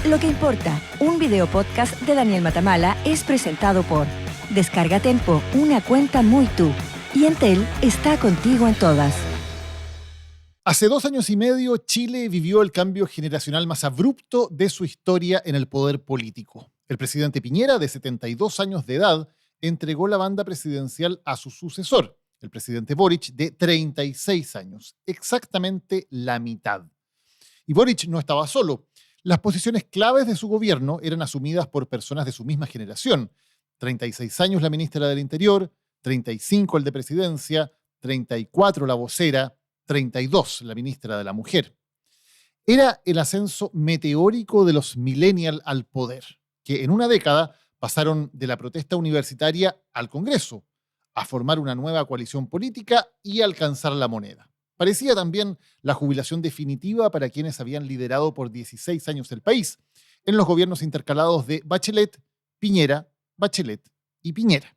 Lo que importa, un video podcast de Daniel Matamala es presentado por Descarga Tempo, una cuenta muy tú. Y Entel está contigo en todas. Hace 2 años y medio, Chile vivió el cambio generacional más abrupto de su historia en el poder político. El presidente Piñera, de 72 años de edad, entregó la banda presidencial a su sucesor, el presidente Boric, de 36 años, exactamente la mitad. Y Boric no estaba solo. Las posiciones claves de su gobierno eran asumidas por personas de su misma generación. 36 años la ministra del Interior, 35 el de Presidencia, 34 la vocera, 32 la ministra de la Mujer. Era el ascenso meteórico de los millennials al poder, que en una década pasaron de la protesta universitaria al Congreso, a formar una nueva coalición política y alcanzar la moneda. Parecía también la jubilación definitiva para quienes habían liderado por 16 años el país, en los gobiernos intercalados de Bachelet, Piñera, Bachelet y Piñera.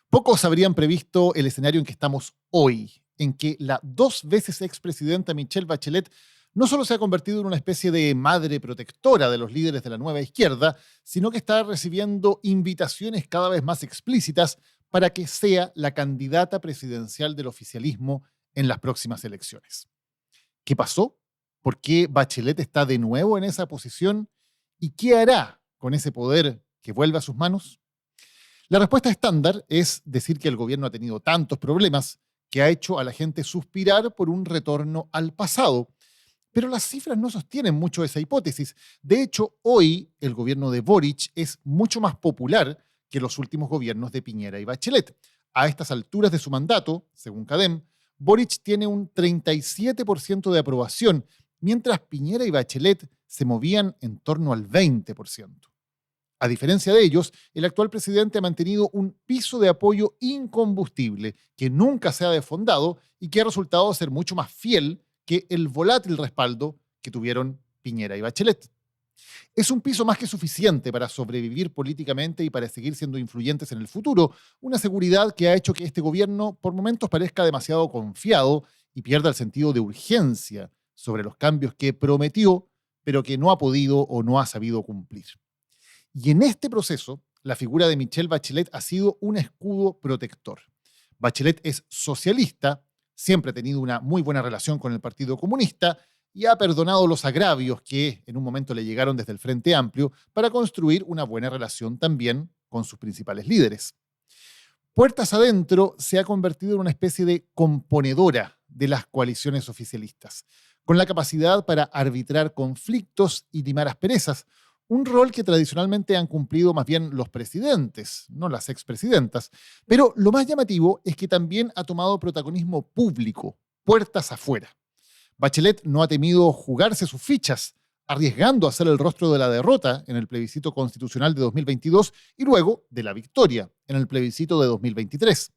Pocos habrían previsto el escenario en que estamos hoy, en que la 2 veces expresidenta Michelle Bachelet no solo se ha convertido en una especie de madre protectora de los líderes de la nueva izquierda, sino que está recibiendo invitaciones cada vez más explícitas para que sea la candidata presidencial del oficialismo en las próximas elecciones. ¿Qué pasó? ¿Por qué Bachelet está de nuevo en esa posición? ¿Y qué hará con ese poder que vuelve a sus manos? La respuesta estándar es decir que el gobierno ha tenido tantos problemas que ha hecho a la gente suspirar por un retorno al pasado. Pero las cifras no sostienen mucho esa hipótesis. De hecho, hoy el gobierno de Boric es mucho más popular que los últimos gobiernos de Piñera y Bachelet. A estas alturas de su mandato, según CADEM, Boric tiene un 37% de aprobación, mientras Piñera y Bachelet se movían en torno al 20%. A diferencia de ellos, el actual presidente ha mantenido un piso de apoyo incombustible que nunca se ha desfondado y que ha resultado ser mucho más fiel que el volátil respaldo que tuvieron Piñera y Bachelet. Es un piso más que suficiente para sobrevivir políticamente y para seguir siendo influyentes en el futuro, una seguridad que ha hecho que este gobierno por momentos parezca demasiado confiado y pierda el sentido de urgencia sobre los cambios que prometió, pero que no ha podido o no ha sabido cumplir. Y en este proceso, la figura de Michelle Bachelet ha sido un escudo protector. Bachelet es socialista, siempre ha tenido una muy buena relación con el Partido Comunista y ha perdonado los agravios que en un momento le llegaron desde el Frente Amplio para construir una buena relación también con sus principales líderes. Puertas adentro se ha convertido en una especie de componedora de las coaliciones oficialistas, con la capacidad para arbitrar conflictos y limar asperezas, un rol que tradicionalmente han cumplido más bien los presidentes, no las expresidentas. Pero lo más llamativo es que también ha tomado protagonismo público, puertas afuera. Bachelet no ha temido jugarse sus fichas, arriesgando a ser el rostro de la derrota en el plebiscito constitucional de 2022 y luego de la victoria en el plebiscito de 2023.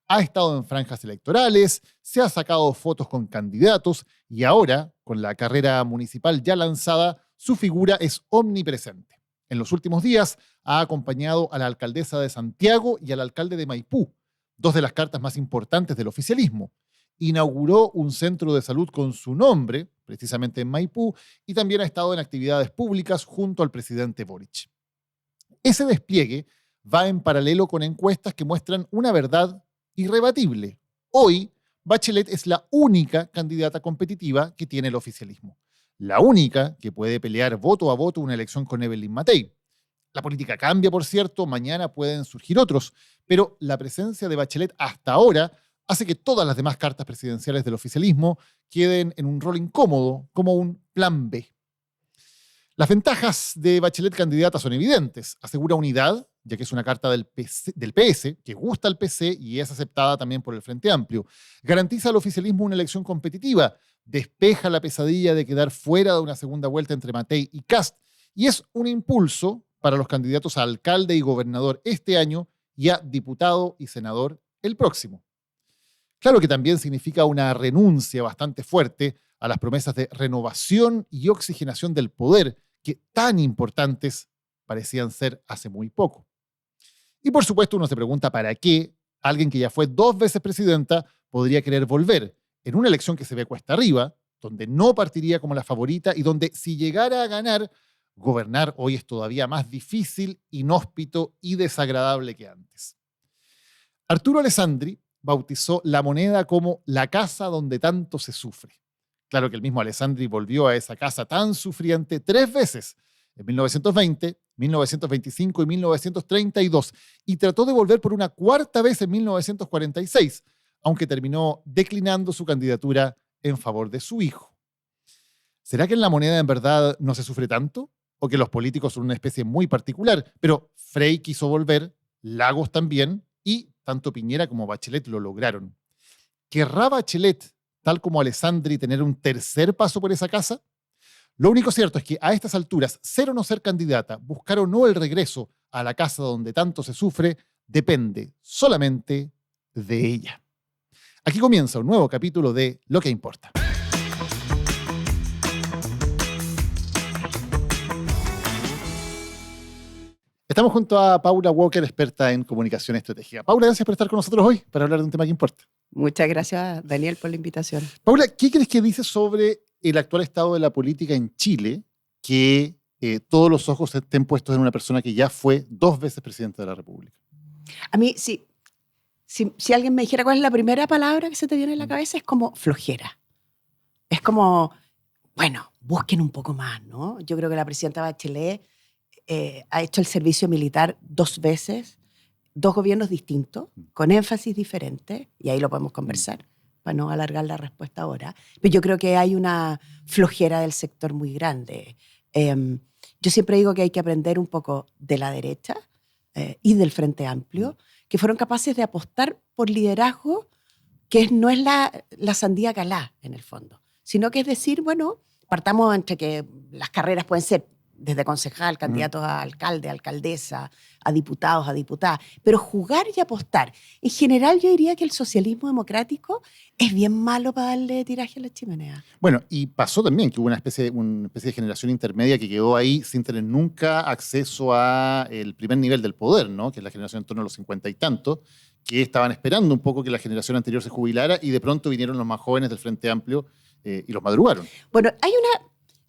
Ha estado en franjas electorales, se ha sacado fotos con candidatos y ahora, con la carrera municipal ya lanzada, su figura es omnipresente. En los últimos días ha acompañado a la alcaldesa de Santiago y al alcalde de Maipú, 2 de las cartas más importantes del oficialismo. Inauguró un centro de salud con su nombre, precisamente en Maipú, y también ha estado en actividades públicas junto al presidente Boric. Ese despliegue va en paralelo con encuestas que muestran una verdad irrebatible. Hoy, Bachelet es la única candidata competitiva que tiene el oficialismo. La única que puede pelear voto a voto una elección con Evelyn Matei. La política cambia, por cierto, mañana pueden surgir otros, pero la presencia de Bachelet hasta ahora hace que todas las demás cartas presidenciales del oficialismo queden en un rol incómodo, como un plan B. Las ventajas de Bachelet candidata son evidentes. Asegura unidad, ya que es una carta del PS, que gusta al PC y es aceptada también por el Frente Amplio. Garantiza al oficialismo una elección competitiva, despeja la pesadilla de quedar fuera de una segunda vuelta entre Matei y Kast, y es un impulso para los candidatos a alcalde y gobernador este año y a diputado y senador el próximo. Claro que también significa una renuncia bastante fuerte a las promesas de renovación y oxigenación del poder que tan importantes parecían ser hace muy poco. Y por supuesto uno se pregunta para qué alguien que ya fue 2 veces presidenta podría querer volver en una elección que se ve cuesta arriba, donde no partiría como la favorita y donde si llegara a ganar Gobernar hoy es todavía más difícil, inhóspito y desagradable que antes. Arturo Alessandri bautizó la moneda como la casa donde tanto se sufre. Claro que el mismo Alessandri volvió a esa casa tan sufriente 3 veces, en 1920, 1925 y 1932, y trató de volver por una 4ª vez en 1946, aunque terminó declinando su candidatura en favor de su hijo. ¿Será que en la moneda en verdad no se sufre tanto? ¿O que los políticos son una especie muy particular? Pero Frei quiso volver, Lagos también, y tanto Piñera como Bachelet lo lograron. ¿Querrá Bachelet, tal como Alessandri, tener un tercer paso por esa casa? Lo único cierto es que a estas alturas, ser o no ser candidata, buscar o no el regreso a la casa donde tanto se sufre, depende solamente de ella. Aquí comienza un nuevo capítulo de Lo que importa. Estamos junto a Paula Walker, experta en comunicación estratégica. Paula, gracias por estar con nosotros hoy para hablar de un tema que importa. Muchas gracias, Daniel, por la invitación. Paula, ¿qué crees que dice sobre el actual estado de la política en Chile, que todos los ojos estén puestos en una persona que ya fue 2 veces presidente de la República? A mí, si alguien me dijera cuál es la primera palabra que se te viene en la cabeza, es como flojera. Es como, bueno, busquen un poco más, ¿no? Yo creo que la presidenta Bachelet ha hecho el servicio militar 2 veces, 2 gobiernos distintos, con énfasis diferentes, y ahí lo podemos conversar, para no alargar la respuesta ahora. Pero yo creo que hay una flojera del sector muy grande. Yo siempre digo que hay que aprender un poco de la derecha y del Frente Amplio, que fueron capaces de apostar por liderazgo que no es la sandía calá, en el fondo, sino que es decir, bueno, partamos entre que las carreras pueden ser desde concejal, candidatos a alcalde, alcaldesa, a diputados, a diputadas, pero jugar y apostar. En general yo diría que el socialismo democrático es bien malo para darle tiraje a la chimenea. Bueno, y pasó también que hubo una especie de generación intermedia que quedó ahí sin tener nunca acceso a el primer nivel del poder, ¿no? Que es la generación en torno a los 50 y tantos, que estaban esperando un poco que la generación anterior se jubilara y de pronto vinieron los más jóvenes del Frente Amplio y los madrugaron. Bueno,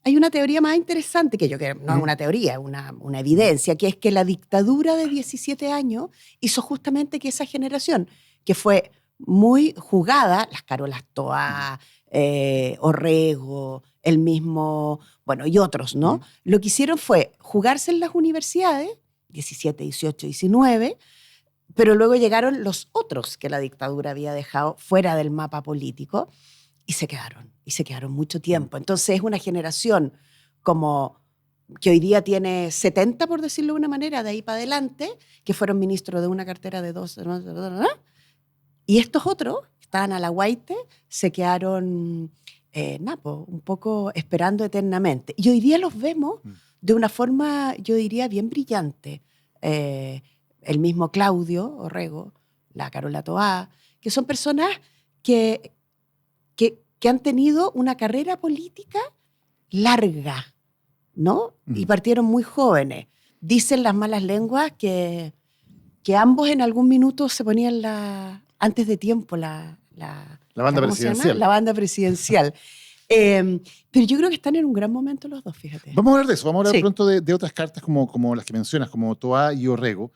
hay una teoría más interesante, que yo creo no es una teoría, es una evidencia, que es que la dictadura de 17 años hizo justamente que esa generación, que fue muy jugada, las Carolas Toá, Orrego, el mismo, bueno, y otros, ¿no? Lo que hicieron fue jugarse en las universidades, 17, 18, 19, pero luego llegaron los otros que la dictadura había dejado fuera del mapa político, y se quedaron mucho tiempo. Entonces es una generación como que hoy día tiene 70, por decirlo de una manera, de ahí para adelante, que fueron ministros de una cartera de 2, y estos otros, que estaban a la guaite, se quedaron un poco esperando eternamente. Y hoy día los vemos de una forma, yo diría, bien brillante. El mismo Claudio Orrego, la Carola Toá, que son personas que han tenido una carrera política larga, ¿no? Y partieron muy jóvenes. Dicen las malas lenguas que ambos en algún minuto se ponían antes de tiempo la banda presidencial. La banda presidencial. Pero yo creo que están en un gran momento los dos, fíjate. Vamos a hablar de eso, vamos a hablar pronto de otras cartas como las que mencionas, como Toá y Orrego.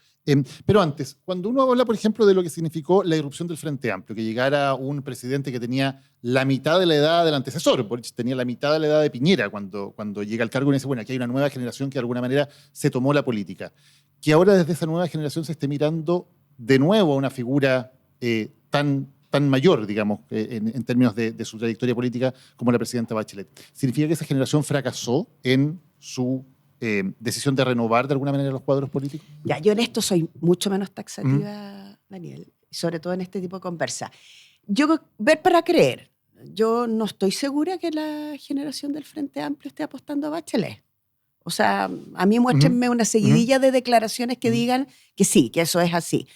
Pero antes, cuando uno habla, por ejemplo, de lo que significó la irrupción del Frente Amplio, que llegara un presidente que tenía la mitad de la edad del antecesor, Boric tenía la mitad de la edad de Piñera cuando llega al cargo y dice, bueno, aquí hay una nueva generación que de alguna manera se tomó la política. Que ahora desde esa nueva generación se esté mirando de nuevo a una figura tan mayor, digamos, en términos de su trayectoria política como la presidenta Bachelet. ¿Significa que esa generación fracasó en su decisión de renovar de alguna manera los cuadros políticos? Ya, yo en esto soy mucho menos taxativa, Daniel, sobre todo en este tipo de conversa. Yo, ver para creer, yo no estoy segura que la generación del Frente Amplio esté apostando a Bachelet. O sea, a mí muéstrenme una seguidilla de declaraciones que digan que sí, que eso es así.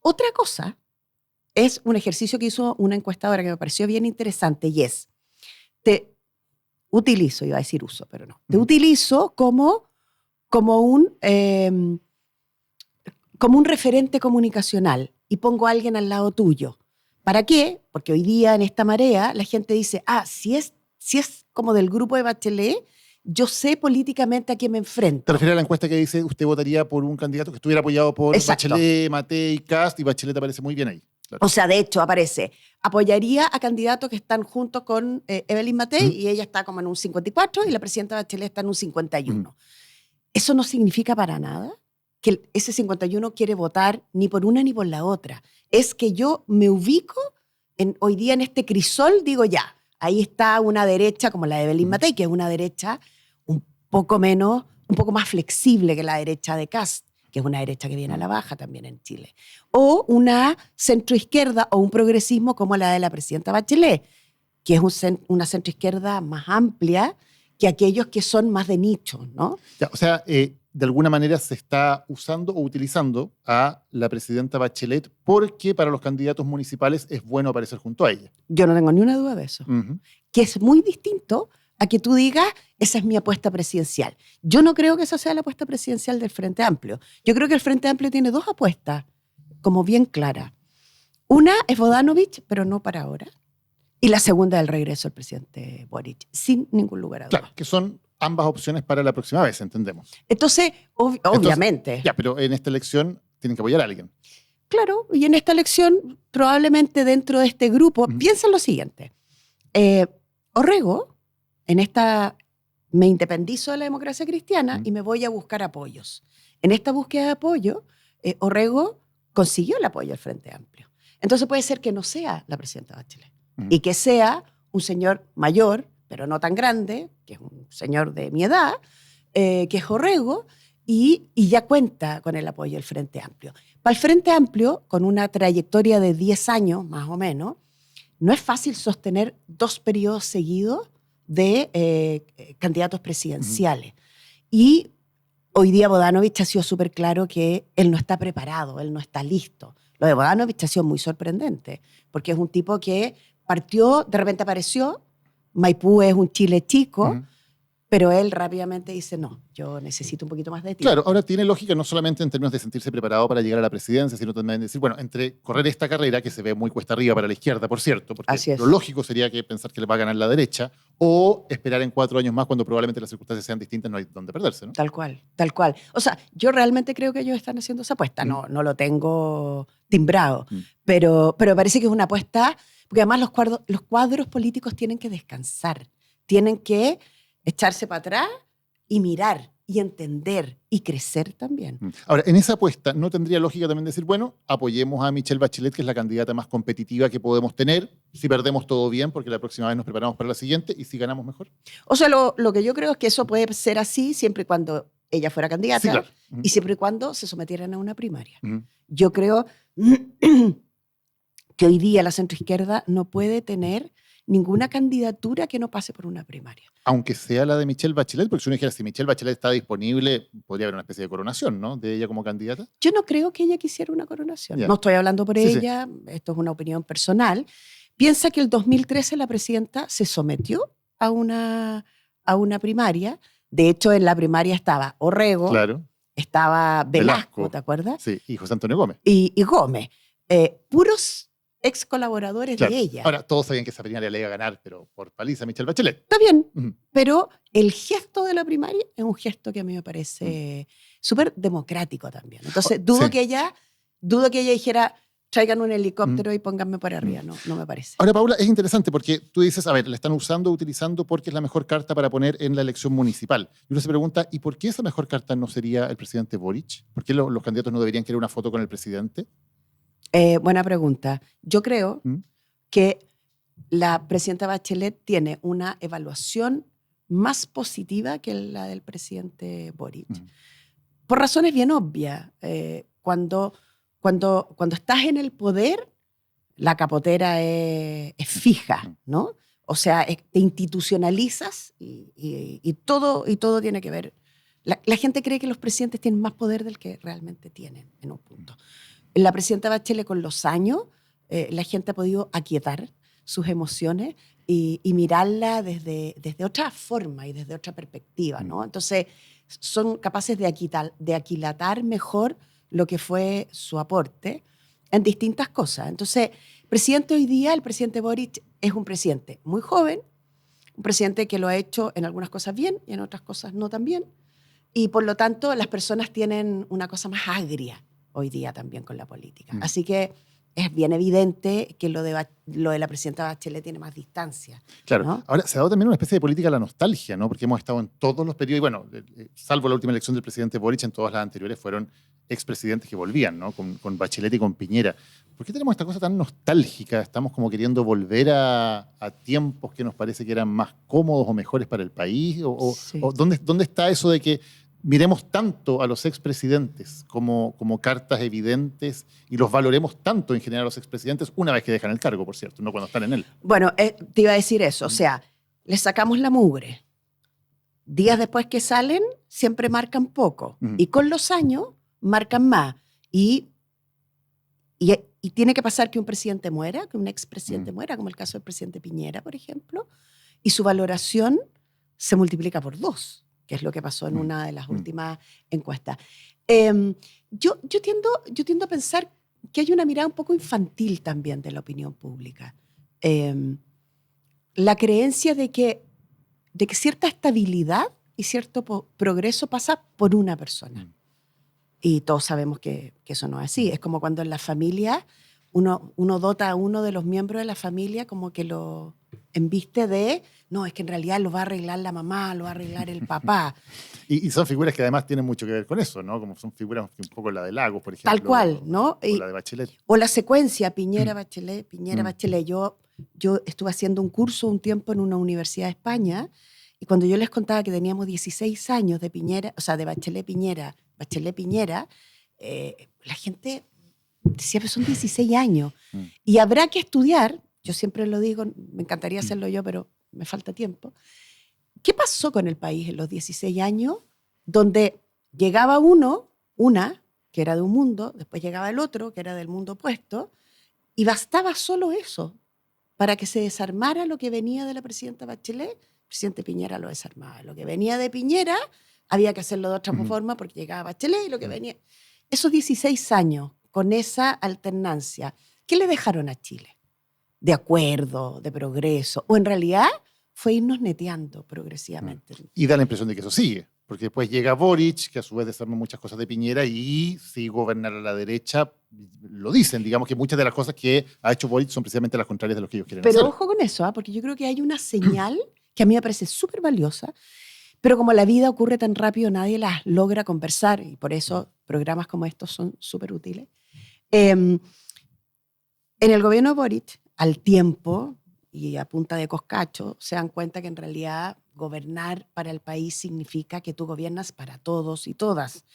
Otra cosa es un ejercicio que hizo una encuestadora que me pareció bien interesante, y es, te utilizo, iba a decir uso, pero no, te utilizo como un referente comunicacional y pongo a alguien al lado tuyo. ¿Para qué? Porque hoy día en esta marea la gente dice, si es como del grupo de Bachelet, yo sé políticamente a quién me enfrento. ¿Te refieres a la encuesta que dice usted votaría por un candidato que estuviera apoyado por Exacto. Bachelet, Matei, Kast, y Bachelet aparece muy bien ahí? Claro. O sea, de hecho, aparece, apoyaría a candidatos que están juntos con Evelyn Matei, y ella está como en un 54 y la presidenta Bachelet está en un 51. Eso no significa para nada que ese 51 quiere votar ni por una ni por la otra. Es que yo me ubico hoy día en este crisol, digo ya, ahí está una derecha como la de Evelyn Matei, que es una derecha un poco más flexible que la derecha de Kast, que es una derecha que viene a la baja también en Chile. O una centroizquierda o un progresismo como la de la presidenta Bachelet, que es una centroizquierda más amplia que aquellos que son más de nicho, ¿no? Ya, o sea, de alguna manera se está usando o utilizando a la presidenta Bachelet porque para los candidatos municipales es bueno aparecer junto a ella. Yo no tengo ni una duda de eso. Que es muy distinto a que tú digas, esa es mi apuesta presidencial. Yo no creo que esa sea la apuesta presidencial del Frente Amplio. Yo creo que el Frente Amplio tiene dos apuestas, como bien claras. Una es Bodanovich, pero no para ahora. Y la segunda, el regreso del presidente Boric, sin ningún lugar a duda. Claro, que son ambas opciones para la próxima vez, entendemos. Entonces, obviamente. Ya, pero en esta elección tienen que apoyar a alguien. Claro, y en esta elección, probablemente dentro de este grupo, piensa en lo siguiente. Orrego, me independizo de la democracia cristiana y me voy a buscar apoyos. En esta búsqueda de apoyo, Orrego consiguió el apoyo del Frente Amplio. Entonces puede ser que no sea la presidenta Bachelet y que sea un señor mayor, pero no tan grande, que es un señor de mi edad, que es Orrego, y ya cuenta con el apoyo del Frente Amplio. Para el Frente Amplio, con una trayectoria de 10 años más o menos, no es fácil sostener 2 periodos seguidos de candidatos presidenciales. Y hoy día Bodanovich ha sido súper claro que él no está preparado, él no está listo. Lo de Bodanovich ha sido muy sorprendente, porque es un tipo que partió, de repente apareció, Maipú es un Chile chico, pero él rápidamente dice, no, yo necesito un poquito más de tiempo. Claro, ahora tiene lógica no solamente en términos de sentirse preparado para llegar a la presidencia, sino también decir, bueno, entre correr esta carrera, que se ve muy cuesta arriba para la izquierda, por cierto, porque lo lógico sería que pensar que le va a ganar la derecha, o esperar en 4 años más cuando probablemente las circunstancias sean distintas, no hay dónde perderse, ¿no? Tal cual, tal cual. O sea, yo realmente creo que ellos están haciendo esa apuesta, no lo tengo timbrado, pero parece que es una apuesta, porque además los cuadros políticos tienen que descansar, tienen que echarse para atrás y mirar y entender y crecer también. Ahora, en esa apuesta, ¿no tendría lógica también decir, bueno, apoyemos a Michelle Bachelet, que es la candidata más competitiva que podemos tener? Si perdemos, todo bien, porque la próxima vez nos preparamos para la siguiente, y si ganamos, mejor. O sea, lo que yo creo es que eso puede ser así siempre y cuando ella fuera candidata, sí, claro. Y siempre y cuando se sometieran a una primaria. Yo creo que hoy día la centroizquierda no puede tener ninguna candidatura que no pase por una primaria. Aunque sea la de Michelle Bachelet, porque si uno dijera, si Michelle Bachelet está disponible, podría haber una especie de coronación, ¿no? De ella como candidata. Yo no creo que ella quisiera una coronación. Yeah. No estoy hablando por ella, esto es una opinión personal. Piensa que el 2013 la presidenta se sometió a una primaria. De hecho, en la primaria estaba Orrego, claro, estaba Velasco, ¿te acuerdas? Sí, y José Antonio Gómez. Y Gómez. Puros ex colaboradores de ella. Ahora, todos sabían que esa primaria le iba a ganar, pero por paliza Michelle Bachelet. Está bien, pero el gesto de la primaria es un gesto que a mí me parece súper democrático también. Entonces, dudo que ella dijera, traigan un helicóptero y pónganme por arriba. No me parece. Ahora, Paula, es interesante porque tú dices, a ver, la están utilizando porque es la mejor carta para poner en la elección municipal. Y uno se pregunta, ¿y por qué esa mejor carta no sería el presidente Boric? ¿Por qué los candidatos no deberían querer una foto con el presidente? Buena pregunta. Yo creo que la presidenta Bachelet tiene una evaluación más positiva que la del presidente Boric. Por razones bien obvias. Cuando estás en el poder, la capotera es fija, ¿no? O sea, te institucionalizas y todo tiene que ver. La gente cree que los presidentes tienen más poder del que realmente tienen en un punto. La presidenta Bachelet, con los años, la gente ha podido aquietar sus emociones y mirarla desde otra forma y desde otra perspectiva, ¿no? Entonces, son capaces de aquilatar mejor lo que fue su aporte en distintas cosas. Entonces, el presidente hoy día, el presidente Boric, es un presidente muy joven, un presidente que lo ha hecho en algunas cosas bien y en otras cosas no tan bien. Y por lo tanto, las personas tienen una cosa más agria hoy día también con la política. Así que es bien evidente que lo de la presidenta Bachelet tiene más distancia. Claro. ¿No? Ahora, se ha dado también una especie de política a la nostalgia, ¿no? Porque hemos estado en todos los periodos, y bueno, salvo la última elección del presidente Boric, en todas las anteriores fueron expresidentes que volvían, ¿no? Con Bachelet y con Piñera. ¿Por qué tenemos esta cosa tan nostálgica? Estamos como queriendo volver a tiempos que nos parece que eran más cómodos o mejores para el país. Sí. ¿O dónde está eso de que miremos tanto a los expresidentes como cartas evidentes y los valoremos tanto en general a los expresidentes una vez que dejan el cargo, por cierto, no cuando están en él? Bueno, te iba a decir eso. O sea, les sacamos la mugre. Días después que salen, siempre marcan poco. Y con los años, marcan más. Y tiene que pasar que un presidente muera, que un expresidente muera, como el caso del presidente Piñera, por ejemplo, y su valoración se multiplica por 2, que es lo que pasó en una de las últimas encuestas. Yo tiendo a pensar que hay una mirada un poco infantil también de la opinión pública. La creencia de que cierta estabilidad y cierto progreso pasa por una persona. Y todos sabemos que eso no es así. Es como cuando en la familia uno dota a uno de los miembros de la familia como que lo embiste de, no, es que en realidad lo va a arreglar la mamá, lo va a arreglar el papá. Y son figuras que además tienen mucho que ver con eso, ¿no? Como son figuras un poco la de Lagos, por ejemplo. Tal cual, ¿no? O la de Bachelet. O la secuencia, Piñera-Bachelet, Piñera-Bachelet. Yo estuve haciendo un curso un tiempo en una universidad de España y cuando yo les contaba que teníamos 16 años de Piñera, o sea, de Bachelet-Piñera, Bachelet-Piñera, la gente decía, pero son 16 años. Y habrá que estudiar, yo siempre lo digo, me encantaría hacerlo yo, pero me falta tiempo. ¿Qué pasó con el país en los 16 años donde llegaba una, que era de un mundo, después llegaba el otro, que era del mundo opuesto, y bastaba solo eso para que se desarmara lo que venía de la presidenta Bachelet? El presidente Piñera lo desarmaba. Lo que venía de Piñera había que hacerlo de otra forma porque llegaba Bachelet y lo que venía... Esos 16 años, con esa alternancia, ¿qué le dejaron a Chile? De acuerdo, de progreso, o en realidad fue irnos neteando progresivamente. Y da la impresión de que eso sigue, porque después llega Boric, que a su vez desarma muchas cosas de Piñera, y si gobernar a la derecha, lo dicen, digamos que muchas de las cosas que ha hecho Boric son precisamente las contrarias de lo que ellos quieren hacer. Pero ojo con eso, porque yo creo que hay una señal que a mí me parece súper valiosa, pero como la vida ocurre tan rápido, nadie las logra conversar, y por eso programas como estos son súper útiles. En el gobierno de Boric, al tiempo y a punta de coscacho, se dan cuenta que en realidad gobernar para el país significa que tú gobiernas para todos y todas.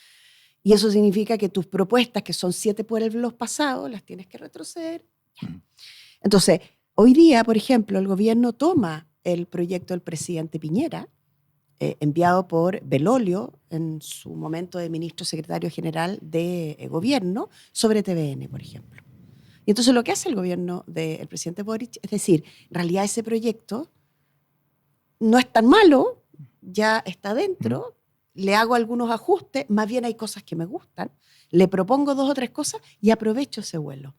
Y eso significa que tus propuestas, que son 7 pueblos pasados, las tienes que retroceder. Entonces, hoy día, por ejemplo, el gobierno toma el proyecto del presidente Piñera, enviado por Belolio, en su momento de ministro secretario general de gobierno, sobre TVN, por ejemplo. Y entonces lo que hace el gobierno del presidente Boric es decir, en realidad ese proyecto no es tan malo, ya está dentro, le hago algunos ajustes, más bien hay cosas que me gustan, le propongo 2 o 3 cosas y aprovecho ese vuelo.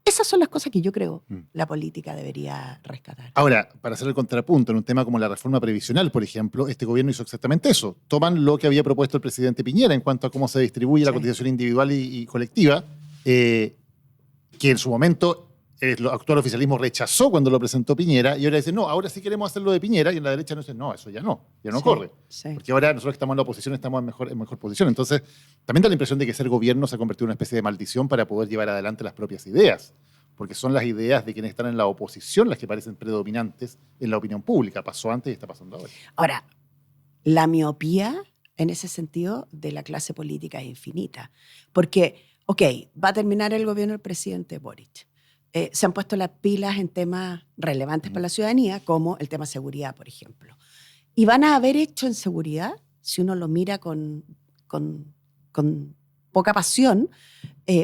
Esas son las cosas que yo creo la política debería rescatar. Ahora, para hacer el contrapunto, en un tema como la reforma previsional, por ejemplo, este gobierno hizo exactamente eso. Toman lo que había propuesto el presidente Piñera en cuanto a cómo se distribuye la cotización individual y colectiva, que en su momento el actual oficialismo rechazó cuando lo presentó Piñera, y ahora dicen, no, ahora sí queremos hacerlo de Piñera, y en la derecha no dicen, no, eso ya no corre. Sí. Porque ahora nosotros que estamos en la oposición estamos en mejor posición. Entonces, también da la impresión de que ser gobierno se ha convertido en una especie de maldición para poder llevar adelante las propias ideas, porque son las ideas de quienes están en la oposición las que parecen predominantes en la opinión pública. Pasó antes y está pasando ahora. Ahora, la miopía, en ese sentido, de la clase política es infinita. Porque, va a terminar el gobierno del presidente Boric. Se han puesto las pilas en temas relevantes para la ciudadanía, como el tema seguridad, por ejemplo. Y van a haber hecho en seguridad, si uno lo mira con poca pasión,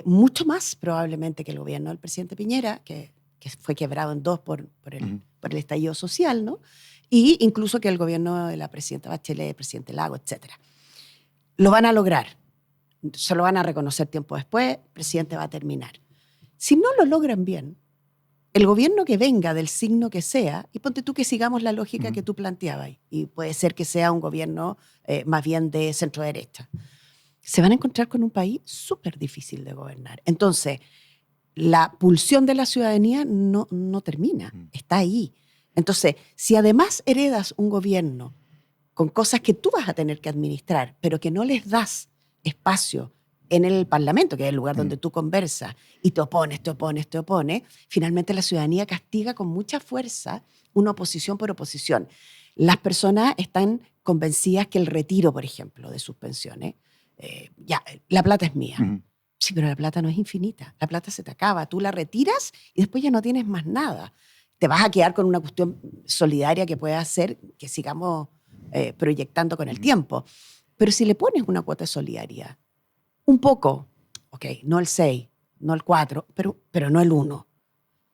mucho más probablemente que el gobierno del presidente Piñera, que fue quebrado en 2 por el estallido social, ¿no? Y incluso que el gobierno de la presidenta Bachelet, el presidente Lagos, etc. Lo van a lograr. Se lo van a reconocer tiempo después, el presidente va a terminar. Si no lo logran bien, el gobierno que venga del signo que sea, y ponte tú que sigamos la lógica que tú planteabas, y puede ser que sea un gobierno más bien de centro derecha, se van a encontrar con un país súper difícil de gobernar. Entonces, la pulsión de la ciudadanía no termina, está ahí. Entonces, si además heredas un gobierno con cosas que tú vas a tener que administrar, pero que no les das espacio en el Parlamento, que es el lugar donde tú conversas, y te opones, finalmente la ciudadanía castiga con mucha fuerza una oposición por oposición. Las personas están convencidas que el retiro, por ejemplo, de sus pensiones, ya, la plata es mía. Sí, pero la plata no es infinita. La plata se te acaba. Tú la retiras y después ya no tienes más nada. Te vas a quedar con una cuestión solidaria que puede hacer que sigamos proyectando con el tiempo. Pero si le pones una cuota solidaria, un poco, ok, no el 6, no el 4, pero no el 1.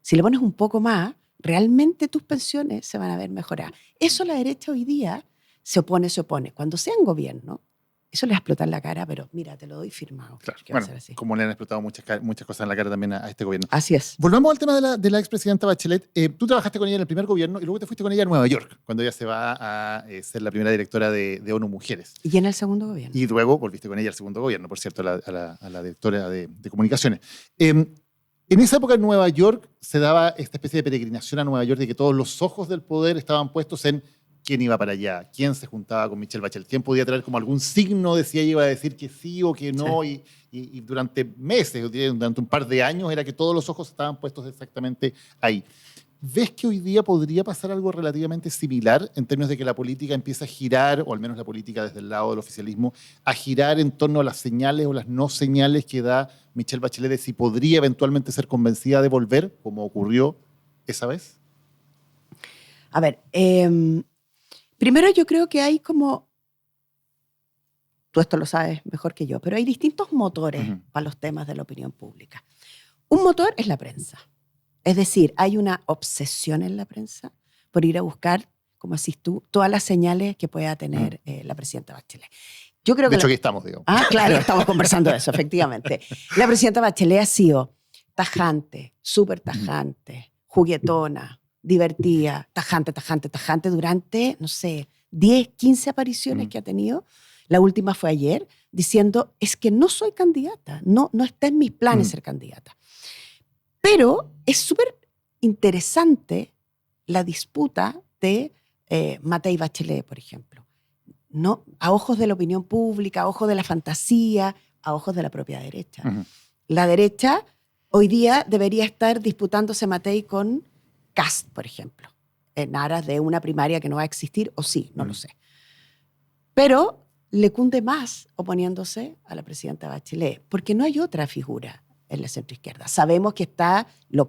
Si le pones un poco más, realmente tus pensiones se van a ver mejoradas. Eso la derecha hoy día se opone. Cuando sea en gobierno, eso le va a explotar la cara, pero mira, te lo doy firmado. Claro. Que va a Bueno, ser así. como le han explotado muchas cosas en la cara también a este gobierno. Así es. Volvamos al tema de la expresidenta Bachelet. Tú trabajaste con ella en el primer gobierno y luego te fuiste con ella a Nueva York, cuando ella se va a ser la primera directora de ONU Mujeres. Y en el segundo gobierno. Y luego volviste con ella al segundo gobierno, por cierto, a la directora de comunicaciones. En esa época en Nueva York se daba esta especie de peregrinación a Nueva York de que todos los ojos del poder estaban puestos en quién iba para allá, quién se juntaba con Michelle Bachelet, quién podía traer como algún signo de si ella iba a decir que sí o que no. Sí. Y durante meses, durante un par de años, era que todos los ojos estaban puestos exactamente ahí. ¿Ves que hoy día podría pasar algo relativamente similar en términos de que la política empieza a girar, o al menos la política desde el lado del oficialismo, a girar en torno a las señales o las no señales que da Michelle Bachelet de si podría eventualmente ser convencida de volver, como ocurrió esa vez? A ver, primero yo creo que hay como, tú esto lo sabes mejor que yo, pero hay distintos motores para los temas de la opinión pública. Un motor es la prensa. Es decir, hay una obsesión en la prensa por ir a buscar, como decís tú, todas las señales que pueda tener la presidenta Bachelet. Yo creo que de hecho, aquí estamos, digo. Ah, claro, estamos conversando de eso, efectivamente. La presidenta Bachelet ha sido tajante, súper tajante, juguetona, divertida, tajante durante, no sé, 10, 15 apariciones que ha tenido. La última fue ayer, diciendo, es que no soy candidata, no está en mis planes ser candidata. Pero es súper interesante la disputa de Matei y Bachelet, por ejemplo. No, a ojos de la opinión pública, a ojos de la fantasía, a ojos de la propia derecha. La derecha hoy día debería estar disputándose Matei con Kast, por ejemplo, en aras de una primaria que no va a existir, o sí, no lo sé. Pero le cunde más oponiéndose a la presidenta Bachelet, porque no hay otra figura en la centroizquierda. Sabemos que lo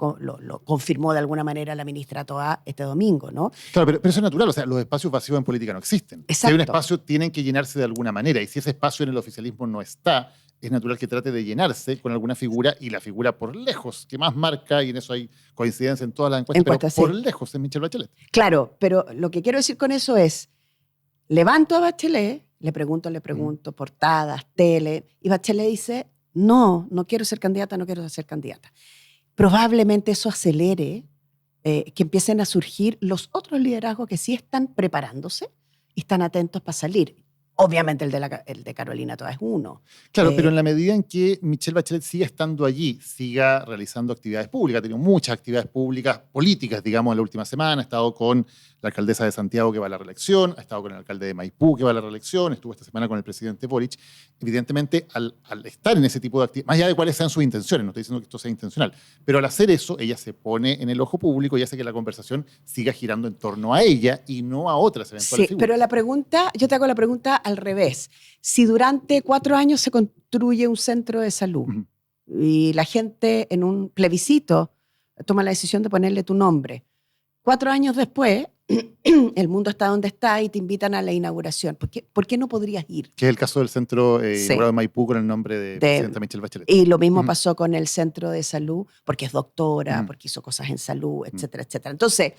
confirmó de alguna manera la ministra Toá este domingo, ¿no? Claro, pero eso es natural, o sea, los espacios vacíos en política no existen. Exacto. Si hay un espacio, tienen que llenarse de alguna manera, y si ese espacio en el oficialismo no está, es natural que trate de llenarse con alguna figura, y la figura por lejos, que más marca, y en eso hay coincidencia en todas las encuestas, pero por lejos es Michelle Bachelet. Claro, pero lo que quiero decir con eso es, levanto a Bachelet, le pregunto, portadas, tele, y Bachelet dice, no quiero ser candidata. Probablemente eso acelere que empiecen a surgir los otros liderazgos que sí están preparándose y están atentos para salir. Obviamente el de Carolina Toá es uno. Claro, pero en la medida en que Michelle Bachelet siga estando allí, siga realizando actividades públicas, ha tenido muchas actividades públicas, políticas, digamos, en la última semana, ha estado con la alcaldesa de Santiago que va a la reelección, ha estado con el alcalde de Maipú que va a la reelección, estuvo esta semana con el presidente Boric. Evidentemente, al estar en ese tipo de actividades, más allá de cuáles sean sus intenciones, no estoy diciendo que esto sea intencional, pero al hacer eso, ella se pone en el ojo público y hace que la conversación siga girando en torno a ella y no a otras eventuales figuras. Pero yo te hago la pregunta al revés. Si durante 4 años se construye un centro de salud y la gente en un plebiscito toma la decisión de ponerle tu nombre, 4 años después el mundo está donde está y te invitan a la inauguración. ¿Por qué no podrías ir? Que es el caso del centro inaugurado de Maipú con el nombre de presidenta Michelle Bachelet. Y lo mismo pasó con el centro de salud, porque es doctora, porque hizo cosas en salud, etcétera, etcétera. Entonces,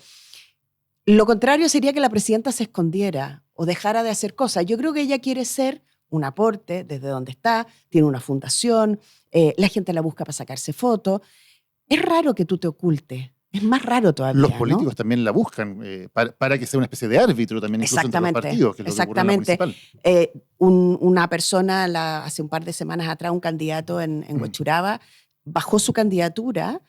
lo contrario sería que la presidenta se escondiera o dejara de hacer cosas. Yo creo que ella quiere ser un aporte desde donde está, tiene una fundación, la gente la busca para sacarse fotos. Es raro que tú te ocultes Es más raro todavía, Los políticos ¿no? también la buscan para que sea una especie de árbitro también, incluso entre los partidos, que es lo que ocurre en la municipal. Una persona, hace un par de semanas atrás, un candidato en Huechuraba, bajó su candidatura,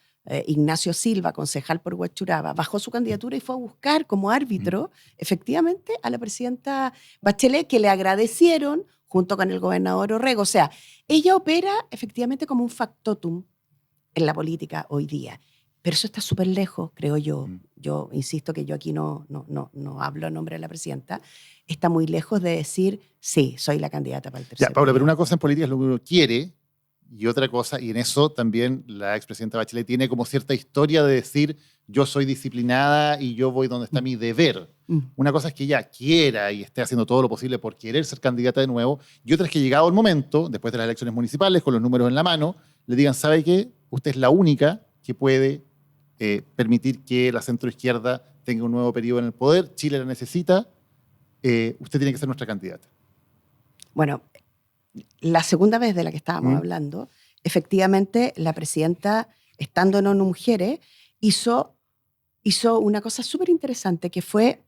Ignacio Silva, concejal por Huechuraba, bajó su candidatura y fue a buscar como árbitro, efectivamente, a la presidenta Bachelet, que le agradecieron junto con el gobernador Orrego. O sea, ella opera efectivamente como un factotum en la política hoy día. Pero eso está súper lejos, creo yo. Yo insisto que yo aquí no hablo en nombre de la presidenta. Está muy lejos de decir, sí, soy la candidata para el tercer Ya, Paula, pero periodo. una cosa en política es lo que uno quiere y otra cosa, y en eso también la expresidenta Bachelet tiene como cierta historia de decir, yo soy disciplinada y yo voy donde está mi deber. Una cosa es que ella quiera y esté haciendo todo lo posible por querer ser candidata de nuevo, y otra es que llegado el momento, después de las elecciones municipales, con los números en la mano, le digan, ¿sabe qué? Usted es la única que puede permitir que la centroizquierda tenga un nuevo periodo en el poder, Chile la necesita, usted tiene que ser nuestra candidata. Bueno, la segunda vez de la que estábamos hablando, efectivamente la presidenta, estando en ONU Mujeres, hizo una cosa súper interesante, que fue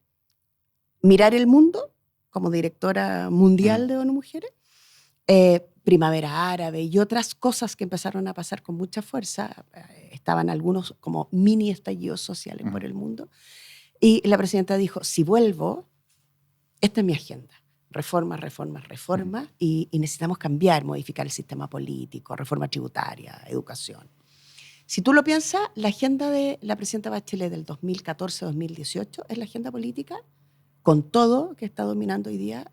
mirar el mundo como directora mundial de ONU Mujeres, Primavera Árabe y otras cosas que empezaron a pasar con mucha fuerza. Estaban algunos como mini estallidos sociales por el mundo. Y la presidenta dijo, si vuelvo, esta es mi agenda. Reformas, reformas, reformas. Y necesitamos cambiar, modificar el sistema político, reforma tributaria, educación. Si tú lo piensas, la agenda de la presidenta Bachelet del 2014-2018 es la agenda política con todo que está dominando hoy día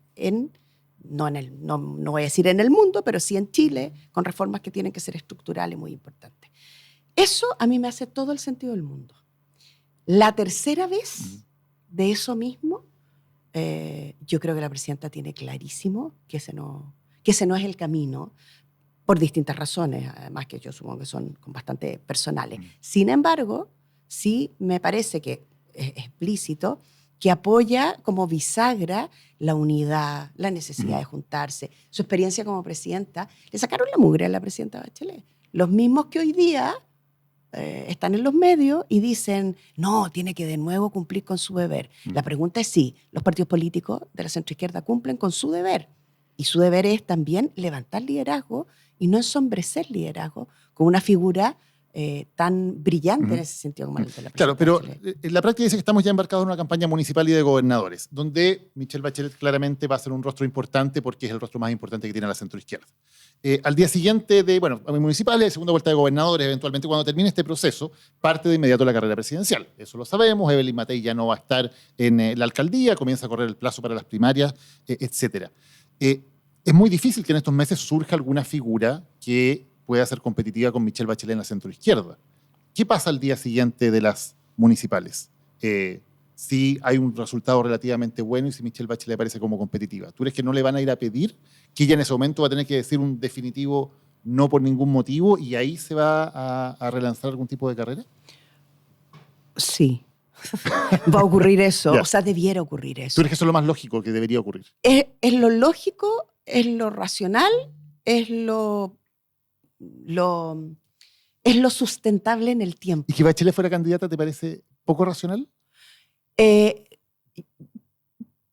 no voy a decir en el mundo, pero sí en Chile, con reformas que tienen que ser estructurales muy importantes. Eso a mí me hace todo el sentido del mundo. La tercera vez de eso mismo, yo creo que la presidenta tiene clarísimo que ese no es el camino, por distintas razones, además que yo supongo que son bastante personales. Sin embargo, sí me parece que es explícito que apoya como bisagra la unidad, la necesidad de juntarse. Su experiencia como presidenta, le sacaron la mugre a la presidenta Bachelet. Los mismos que hoy día están en los medios y dicen, no, tiene que de nuevo cumplir con su deber. La pregunta es si los partidos políticos de la centroizquierda cumplen con su deber. Y su deber es también levantar liderazgo y no ensombrecer liderazgo con una figura tan brillante en ese sentido como el de la presidenta. Claro, pero Bachelet. en la práctica dice que estamos ya embarcados en una campaña municipal y de gobernadores, donde Michelle Bachelet claramente va a ser un rostro importante porque es el rostro más importante que tiene la centroizquierda. Al día siguiente de, municipales, segunda vuelta de gobernadores, eventualmente cuando termine este proceso, parte de inmediato la carrera presidencial. Eso lo sabemos, Evelyn Matei ya no va a estar en la alcaldía, comienza a correr el plazo para las primarias, etc. Es muy difícil que en estos meses surja alguna figura que pueda ser competitiva con Michelle Bachelet en la centroizquierda. ¿Qué pasa al día siguiente de las municipales? Si hay un resultado relativamente bueno y si Michelle Bachelet aparece como competitiva. ¿Tú crees que no le van a ir a pedir? ¿Que ella en ese momento va a tener que decir un definitivo no por ningún motivo y ahí se va a relanzar algún tipo de carrera? Sí. Va a ocurrir eso. Ya. O sea, debiera ocurrir ¿Tú eso. crees que eso es lo más lógico que debería ocurrir? Es lo lógico, es lo racional, es lo sustentable en el tiempo. ¿Y que Bachelet fuera candidata te parece poco racional?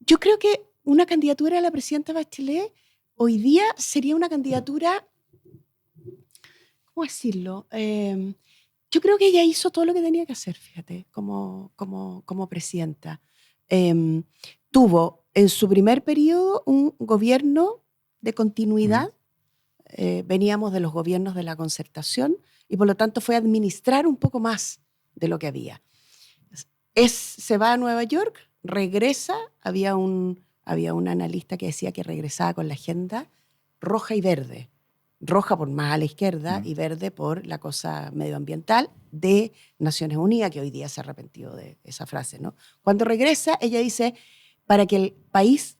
Yo creo que una candidatura a la presidenta Bachelet hoy día sería una candidatura, ¿cómo decirlo? Yo creo que ella hizo todo lo que tenía que hacer, fíjate, como presidenta. Tuvo en su primer periodo un gobierno de continuidad. Veníamos de los gobiernos de la concertación y por lo tanto fue administrar un poco más de lo que había. Se va a Nueva York, regresa, había un analista que decía que regresaba con la agenda roja y verde. Roja por más a la izquierda y verde por la cosa medioambiental de Naciones Unidas, que hoy día se ha arrepentido de esa frase, ¿no? Cuando regresa, ella dice, para que el país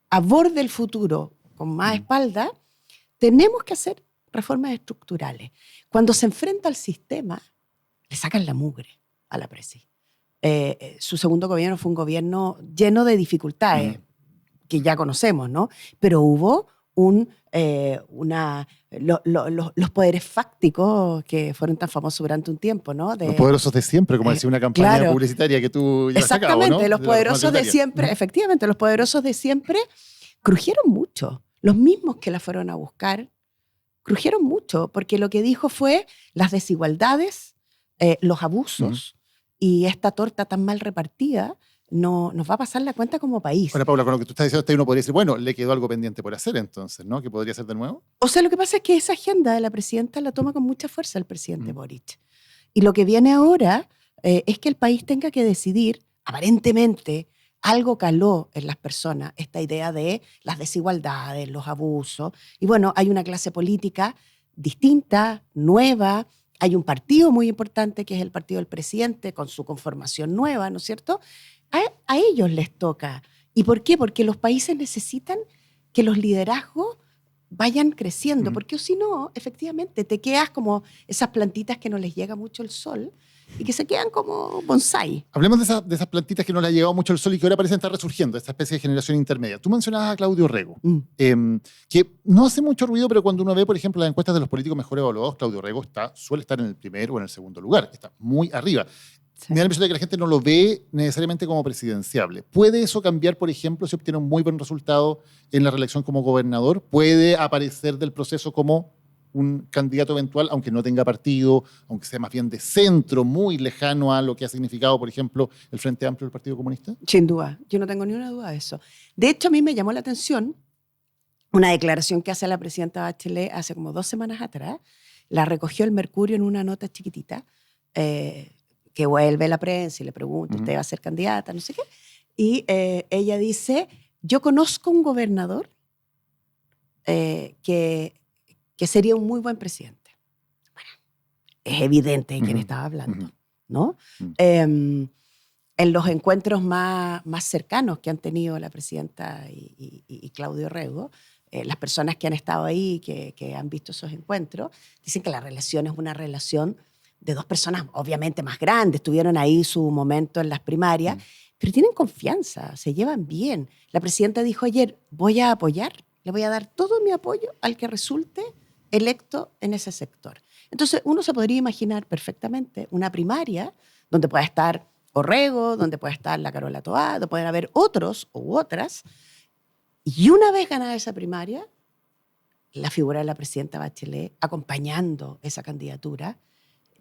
aborde el futuro con más espalda, tenemos que hacer reformas estructurales. Cuando se enfrenta al sistema, le sacan la mugre a la presi. Su segundo gobierno fue un gobierno lleno de dificultades que ya conocemos, ¿no? Pero hubo los poderes fácticos que fueron tan famosos durante un tiempo, ¿no? Los poderosos de siempre, como decía una campaña claro, publicitaria que tú llevas a cabo, ¿no? exactamente, los poderosos de siempre, efectivamente, los poderosos de siempre crujieron mucho. Los mismos que la fueron a buscar crujieron mucho, porque lo que dijo fue las desigualdades, los abusos y esta torta tan mal repartida no nos va a pasar la cuenta como país. Ahora, Paula, con lo que tú estás diciendo, uno podría decir, bueno, le quedó algo pendiente por hacer entonces, ¿no? ¿Qué podría hacer de nuevo? O sea, lo que pasa es que esa agenda de la presidenta la toma con mucha fuerza el presidente Boric. Y lo que viene ahora es que el país tenga que decidir, aparentemente, algo caló en las personas, esta idea de las desigualdades, los abusos. Y bueno, hay una clase política distinta, nueva, hay un partido muy importante que es el partido del presidente con su conformación nueva, ¿no es cierto? A ellos les toca. ¿Y por qué? Porque los países necesitan que los liderazgos vayan creciendo, porque si no, efectivamente, te quedas como esas plantitas que no les llega mucho el sol y que se quedan como bonsái. Hablemos de esas plantitas que no les ha llegado mucho el sol y que ahora parecen estar resurgiendo, esta especie de generación intermedia. Tú mencionabas a Claudio Rego, que no hace mucho ruido, pero cuando uno ve, por ejemplo, las encuestas de los políticos mejor evaluados, Claudio Rego suele estar en el primer o en el segundo lugar, está muy arriba. Sí. Me da la impresión de que la gente no lo ve necesariamente como presidenciable. ¿Puede eso cambiar, por ejemplo, si obtiene un muy buen resultado en la reelección como gobernador? ¿Puede aparecer del proceso como un candidato eventual, aunque no tenga partido, aunque sea más bien de centro, muy lejano a lo que ha significado, por ejemplo, el Frente Amplio del Partido Comunista? Sin duda, yo no tengo ni una duda de eso. De hecho, a mí me llamó la atención una declaración que hace la presidenta Bachelet hace como 2 semanas atrás. La recogió el Mercurio en una nota chiquitita, que vuelve la prensa y le pregunta, ¿usted va a ser candidata? No sé qué. Y ella dice, yo conozco un gobernador que sería un muy buen presidente. Bueno, es evidente de quién estaba hablando, ¿no? En los encuentros más cercanos que han tenido la presidenta y Claudio Rego, las personas que han estado ahí, que han visto esos encuentros, dicen que la relación es una relación de 2 personas obviamente más grandes, tuvieron ahí su momento en las primarias, pero tienen confianza, se llevan bien. La presidenta dijo ayer, voy a apoyar, le voy a dar todo mi apoyo al que resulte electo en ese sector. Entonces uno se podría imaginar perfectamente una primaria donde pueda estar Orrego, donde pueda estar la Carola Toá, donde pueden haber otros u otras, y una vez ganada esa primaria, la figura de la presidenta Bachelet acompañando esa candidatura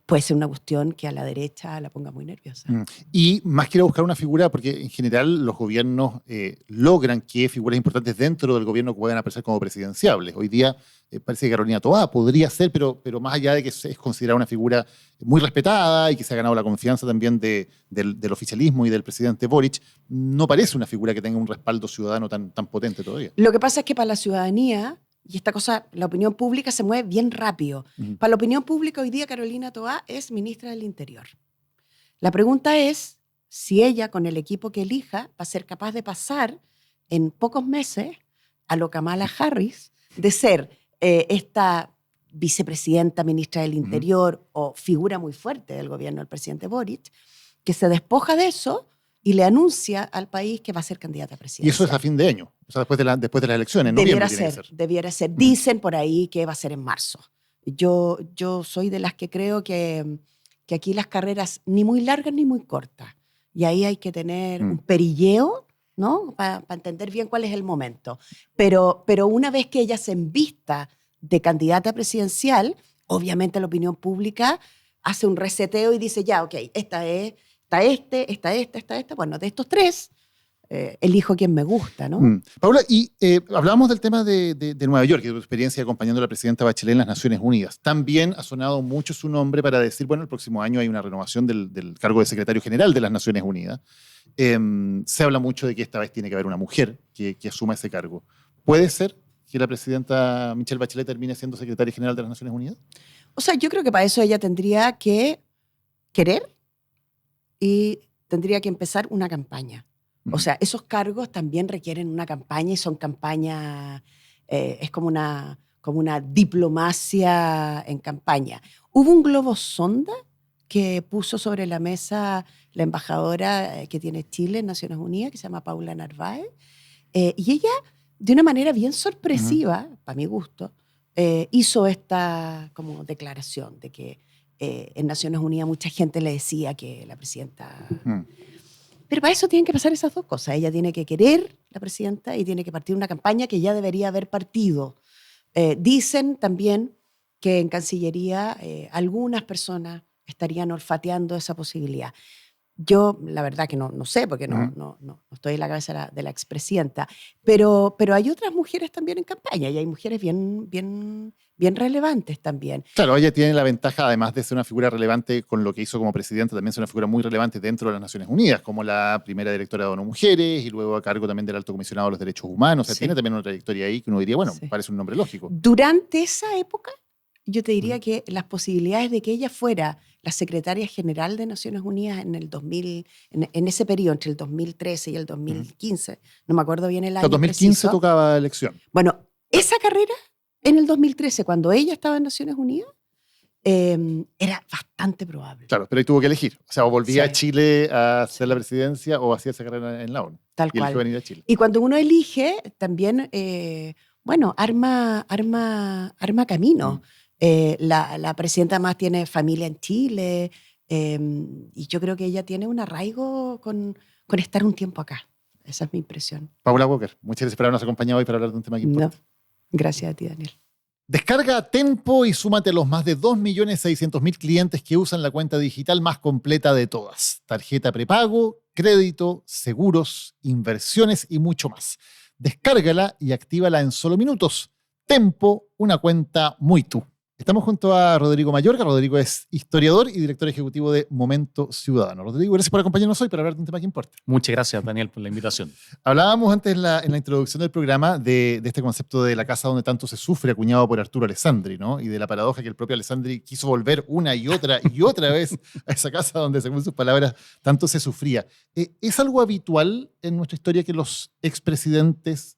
puede ser una cuestión que a la derecha la ponga muy nerviosa. Y más quiero buscar una figura, porque en general los gobiernos logran que figuras importantes dentro del gobierno puedan aparecer como presidenciables. Hoy día parece que Carolina Toá podría ser, pero más allá de que es considerada una figura muy respetada y que se ha ganado la confianza también del oficialismo y del presidente Boric, no parece una figura que tenga un respaldo ciudadano tan potente todavía. Lo que pasa es que para la ciudadanía, y esta cosa, la opinión pública se mueve bien rápido. Para la opinión pública hoy día Carolina Toá es ministra del Interior. La pregunta es si ella, con el equipo que elija, va a ser capaz de pasar en pocos meses a lo Kamala Harris, de ser esta vicepresidenta, ministra del Interior o figura muy fuerte del gobierno del presidente Boric, que se despoja de eso y le anuncia al país que va a ser candidata a presidente. Y eso es a fin de año, o sea, después de las elecciones, en noviembre tiene que ser. Debiera ser. Dicen por ahí que va a ser en marzo. Yo soy de las que creo que aquí las carreras ni muy largas ni muy cortas. Y ahí hay que tener un perilleo, ¿no? Para entender bien cuál es el momento. Pero una vez que ella se envista de candidata presidencial, obviamente la opinión pública hace un reseteo y dice, ya, ok, esta es... Está esta. Bueno, de estos 3, elijo quien me gusta, ¿no? Paula, y hablábamos del tema de Nueva York, de tu experiencia acompañando a la presidenta Bachelet en las Naciones Unidas. También ha sonado mucho su nombre para decir, bueno, el próximo año hay una renovación del cargo de secretario general de las Naciones Unidas. Se habla mucho de que esta vez tiene que haber una mujer que asuma ese cargo. ¿Puede ser que la presidenta Michelle Bachelet termine siendo secretaria general de las Naciones Unidas? O sea, yo creo que para eso ella tendría que querer y tendría que empezar una campaña. O sea, esos cargos también requieren una campaña y son campañas, es como una diplomacia en campaña. Hubo un globo sonda que puso sobre la mesa la embajadora que tiene Chile en Naciones Unidas, que se llama Paula Narváez, y ella de una manera bien sorpresiva, para mi gusto, hizo esta como declaración de que en Naciones Unidas mucha gente le decía que la presidenta... Pero para eso tienen que pasar esas dos cosas. Ella tiene que querer, la presidenta, y tiene que partir una campaña que ya debería haber partido. Dicen también que en Cancillería algunas personas estarían olfateando esa posibilidad. Yo, la verdad que no sé, porque no estoy en la cabeza de la expresidenta, pero hay otras mujeres también en campaña y hay mujeres bien relevantes también. Claro, ella tiene la ventaja, además de ser una figura relevante con lo que hizo como presidenta, también es una figura muy relevante dentro de las Naciones Unidas, como la primera directora de ONU Mujeres y luego a cargo también del Alto Comisionado de los Derechos Humanos. O sea, tiene también una trayectoria ahí que uno diría, bueno, parece un nombre lógico. Durante esa época, yo te diría que las posibilidades de que ella fuera la secretaria general de Naciones Unidas en el 2000, en ese periodo, entre el 2013 y el 2015, no me acuerdo bien el año. En 2015 preciso, tocaba elección. Bueno, esa carrera en el 2013, cuando ella estaba en Naciones Unidas, era bastante probable. Claro, pero ahí tuvo que elegir. O sea, o volvía a Chile a hacer la presidencia o hacía esa carrera en la ONU. Tal cual. Eligió venir a Chile. Y cuando uno elige, también, arma camino. La presidenta más tiene familia en Chile y yo creo que ella tiene un arraigo con estar un tiempo acá. Esa es mi impresión. Paula Walker, muchas gracias por habernos acompañado hoy para hablar de un tema que importa. Gracias a ti, Daniel. Descarga Tenpo y súmate a los más de 2.600.000 clientes que usan la cuenta digital más completa de todas. Tarjeta prepago, crédito, seguros, inversiones y mucho más. Descárgala y actívala en solo minutos. Tenpo, una cuenta muy tú. Estamos junto a Rodrigo Mayorga. Rodrigo es historiador y director ejecutivo de Momento Ciudadano. Rodrigo, gracias por acompañarnos hoy para hablar de un tema que importa. Muchas gracias, Daniel, por la invitación. Hablábamos antes en la introducción del programa de este concepto de la casa donde tanto se sufre, acuñado por Arturo Alessandri, ¿no? Y de la paradoja que el propio Alessandri quiso volver una y otra vez a esa casa donde, según sus palabras, tanto se sufría. ¿Es algo habitual en nuestra historia que los expresidentes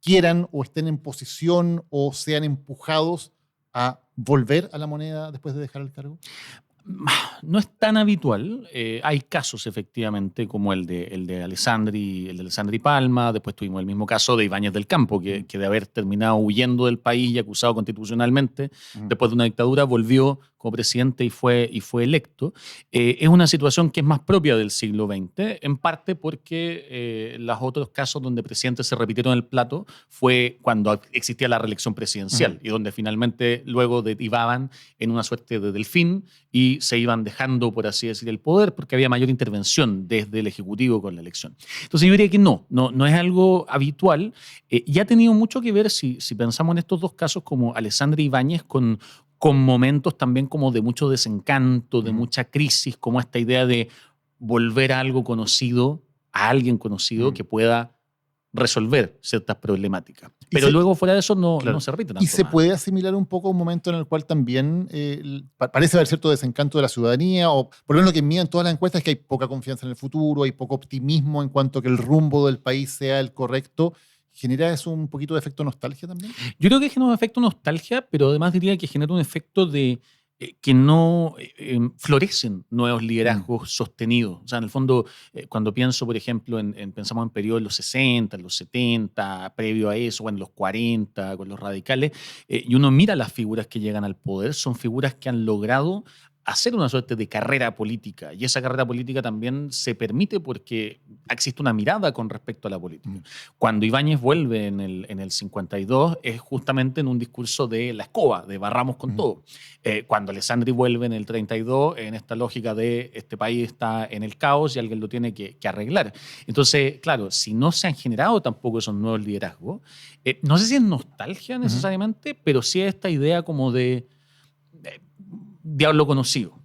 quieran o estén en posición o sean empujados a volver a la moneda después de dejar el cargo? No es tan habitual. Hay casos, efectivamente, como el de Alessandri Palma. Después tuvimos el mismo caso de Ibáñez del Campo, que de haber terminado huyendo del país y acusado constitucionalmente, después de una dictadura, volvió como presidente y fue electo. Es una situación que es más propia del siglo XX, en parte porque los otros casos donde presidentes se repitieron el plato fue cuando existía la reelección presidencial y donde finalmente luego derivaban en una suerte de delfín y se iban dejando, por así decir, el poder porque había mayor intervención desde el Ejecutivo con la elección. Entonces yo diría que no es algo habitual. Y ha tenido mucho que ver, si pensamos en estos dos casos como Alessandri y Ibáñez, con momentos también como de mucho desencanto, de mucha crisis, como esta idea de volver a algo conocido, a alguien conocido que pueda resolver ciertas problemáticas. Pero luego fuera de eso no se repite tanto. Y se puede asimilar un poco a un momento en el cual también parece haber cierto desencanto de la ciudadanía, o por lo menos lo que miran todas las encuestas es que hay poca confianza en el futuro, hay poco optimismo en cuanto a que el rumbo del país sea el correcto. ¿Genera eso un poquito de efecto nostalgia también? Yo creo que genera un efecto nostalgia, pero además diría que genera un efecto de que no florecen nuevos liderazgos sostenidos. O sea, en el fondo, cuando pienso, por ejemplo, pensamos en periodos de los 60, los 70, previo a eso, o en los 40, con los radicales, y uno mira las figuras que llegan al poder, son figuras que han logrado hacer una suerte de carrera política. Y esa carrera política también se permite porque existe una mirada con respecto a la política. Cuando Ibáñez vuelve en el 52 es justamente en un discurso de la escoba, de barramos con todo. Cuando Alessandri vuelve en el 32, en esta lógica de este país está en el caos y alguien lo tiene que arreglar. Entonces, claro, si no se han generado tampoco esos nuevos liderazgos, no sé si es nostalgia necesariamente, pero sí es esta idea como de diablo conocido.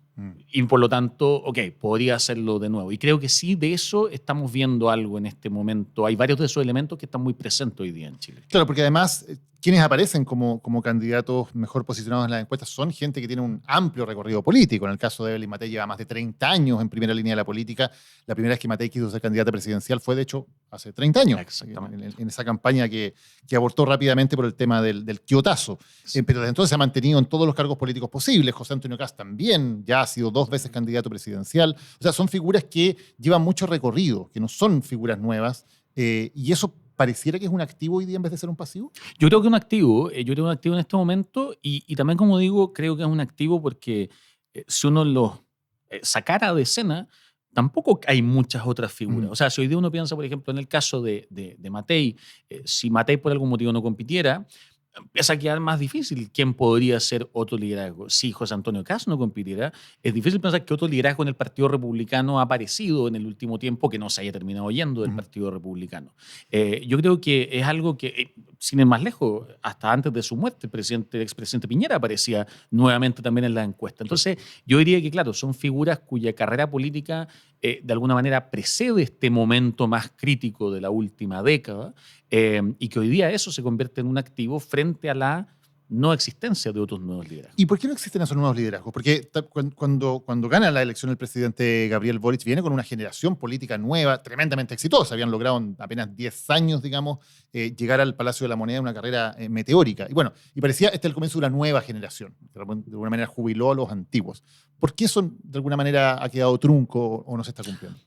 Y por lo tanto, podría hacerlo de nuevo. Y creo que sí, de eso estamos viendo algo en este momento. Hay varios de esos elementos que están muy presentes hoy día en Chile. Claro, porque además quienes aparecen como candidatos mejor posicionados en las encuestas son gente que tiene un amplio recorrido político. En el caso de Evelyn Matei lleva más de 30 años en primera línea de la política. La primera vez que Matei quiso ser candidata presidencial fue, de hecho, hace 30 años. Exactamente. En esa campaña que abortó rápidamente por el tema del quiotazo. Sí. Pero desde entonces se ha mantenido en todos los cargos políticos posibles. José Antonio Kast también ya ha sido 2 veces candidato presidencial. O sea, son figuras que llevan mucho recorrido, que no son figuras nuevas. Y eso ¿pareciera que es un activo hoy día en vez de ser un pasivo? Yo creo que es un activo, yo creo que es un activo en este momento y también, como digo, creo que es un activo porque si uno lo sacara de escena, tampoco hay muchas otras figuras. O sea, si hoy día uno piensa, por ejemplo, en el caso de Matei, si Matei por algún motivo no compitiera, empieza a quedar más difícil quién podría ser otro liderazgo. Si José Antonio Kast no compitiera, es difícil pensar que otro liderazgo en el Partido Republicano ha aparecido en el último tiempo que no se haya terminado yendo del Partido Republicano. Yo creo que es algo que, sin ir más lejos, hasta antes de su muerte, el expresidente Piñera aparecía nuevamente también en las encuestas. Entonces, yo diría que, claro, son figuras cuya carrera política de alguna manera precede este momento más crítico de la última década y que hoy día eso se convierte en un activo frente a la no existencia de otros nuevos liderazgos. ¿Y por qué no existen esos nuevos liderazgos? Porque cuando gana la elección el presidente Gabriel Boric viene con una generación política nueva, tremendamente exitosa. Habían logrado en apenas 10 años, digamos, llegar al Palacio de la Moneda en una carrera meteórica. Y bueno, y parecía este el comienzo de una nueva generación. De alguna manera jubiló a los antiguos. ¿Por qué eso de alguna manera ha quedado trunco o no se está cumpliendo?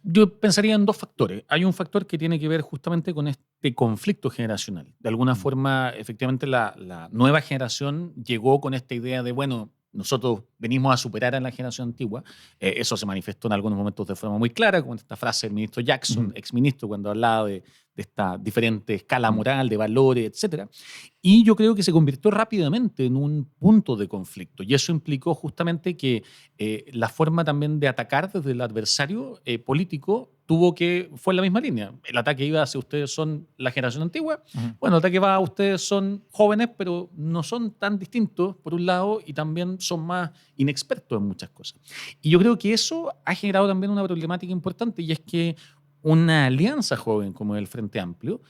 Yo pensaría en dos factores. Hay un factor que tiene que ver justamente con este conflicto generacional. De alguna forma, efectivamente, la nueva generación llegó con esta idea de, bueno, nosotros venimos a superar a la generación antigua. Eso se manifestó en algunos momentos de forma muy clara, con esta frase del ministro Jackson, exministro, cuando hablaba de esta diferente escala moral, de valores, etc. Y yo creo que se convirtió rápidamente en un punto de conflicto. Y eso implicó justamente que la forma también de atacar desde el adversario político fue en la misma línea. El ataque iba hacia ustedes son la generación antigua. Bueno, el ataque va a ustedes son jóvenes, pero no son tan distintos, por un lado, y también son más inexpertos en muchas cosas. Y yo creo que eso ha generado también una problemática importante, y es que una alianza joven como el Frente Amplio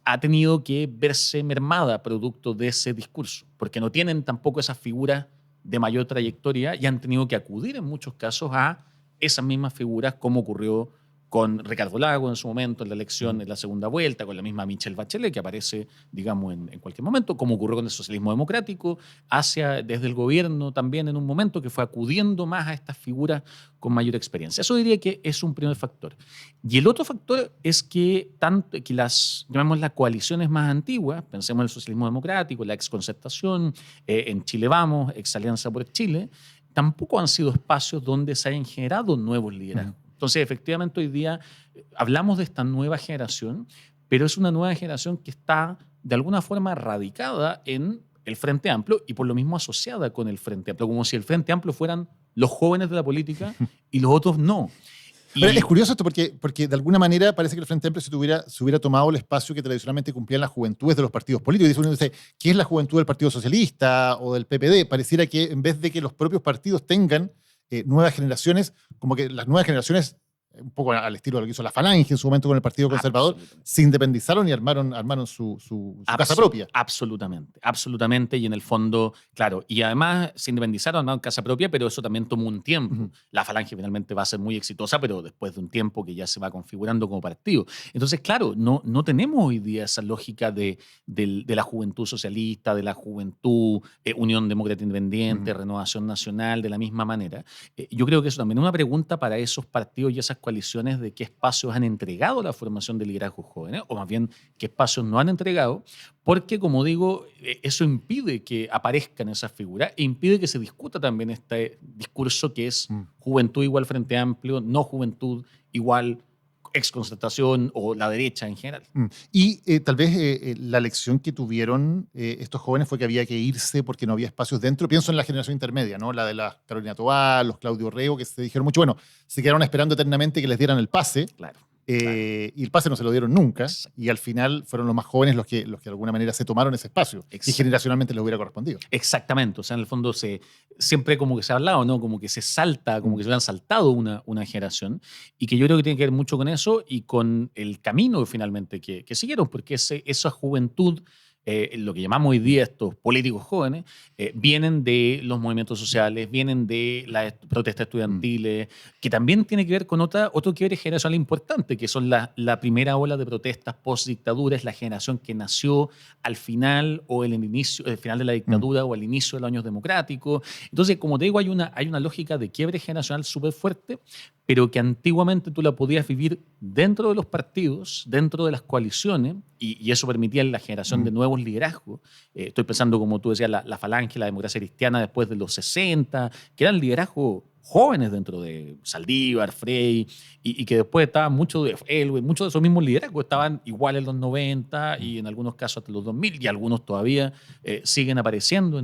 ha tenido que verse mermada producto de ese discurso, porque no tienen tampoco esas figuras de mayor trayectoria y han tenido que acudir en muchos casos a esas mismas figuras, como ocurrió con Ricardo Lagos en su momento en la elección, en la segunda vuelta, con la misma Michelle Bachelet, que aparece, digamos, en cualquier momento, como ocurrió con el socialismo democrático, desde el gobierno también en un momento que fue acudiendo más a estas figuras con mayor experiencia. Eso diría que es un primer factor. Y el otro factor es que llamémoslas las coaliciones más antiguas, pensemos en el socialismo democrático, la exconcertación, en Chile Vamos, Ex Alianza por Chile, tampoco han sido espacios donde se hayan generado nuevos liderazgos. Entonces, efectivamente, hoy día hablamos de esta nueva generación, pero es una nueva generación que está de alguna forma radicada en el Frente Amplio y por lo mismo asociada con el Frente Amplio, como si el Frente Amplio fueran los jóvenes de la política y los otros no. Pero es curioso esto porque de alguna manera parece que el Frente Amplio se hubiera tomado el espacio que tradicionalmente cumplían las juventudes de los partidos políticos. Y uno dice, ¿qué es la juventud del Partido Socialista o del PPD? Pareciera que en vez de que los propios partidos tengan nuevas generaciones, como que las nuevas generaciones, un poco al estilo de lo que hizo la Falange en su momento con el Partido Conservador, se independizaron y armaron su casa propia. Absolutamente. Y en el fondo, claro, y además se independizaron, armaron casa propia, pero eso también tomó un tiempo. La Falange finalmente va a ser muy exitosa, pero después de un tiempo que ya se va configurando como partido. Entonces, claro, no tenemos hoy día esa lógica de la juventud socialista, de la juventud Unión Demócrata Independiente, Renovación Nacional, de la misma manera. Yo creo que eso también es una pregunta para esos partidos y esas coaliciones de qué espacios han entregado la formación de liderazgos jóvenes, o más bien qué espacios no han entregado, porque, como digo, eso impide que aparezcan esas figuras e impide que se discuta también este discurso que es juventud igual Frente Amplio, no juventud igual exconcertación o la derecha en general. Y tal vez la lección que tuvieron estos jóvenes fue que había que irse porque no había espacios dentro. Pienso en la generación intermedia, ¿no? La de la Carolina Tobar, los Claudio Rego, que se dijeron mucho, bueno, se quedaron esperando eternamente que les dieran el pase. Claro. Y el pase no se lo dieron nunca. Y al final fueron los más jóvenes los que de alguna manera se tomaron ese espacio. Y generacionalmente les hubiera correspondido. Exactamente. O sea, en el fondo siempre como que se ha hablado, ¿no? Como que se salta, como que se le han saltado una generación. Y que yo creo que tiene que ver mucho con eso y con el camino finalmente que siguieron. Porque esa juventud, lo que llamamos hoy día estos políticos jóvenes, vienen de los movimientos sociales, vienen de las protestas estudiantiles, que también tiene que ver con otro quiebre generacional importante, que son la primera ola de protestas post-dictadura, es la generación que nació al final o el final de la dictadura o al inicio de los años democráticos. Entonces, como te digo, hay una lógica de quiebre generacional súper fuerte, pero que antiguamente tú la podías vivir dentro de los partidos, dentro de las coaliciones, y eso permitía la generación de nuevos liderazgos. Estoy pensando, como tú decías, la Falange, la democracia cristiana después de los 60, que eran liderazgos jóvenes dentro de Saldívar, Frey, y que después estaban muchos de Elwey, muchos de esos mismos liderazgos estaban igual en los 90 y en algunos casos hasta los 2000, y algunos todavía siguen apareciendo.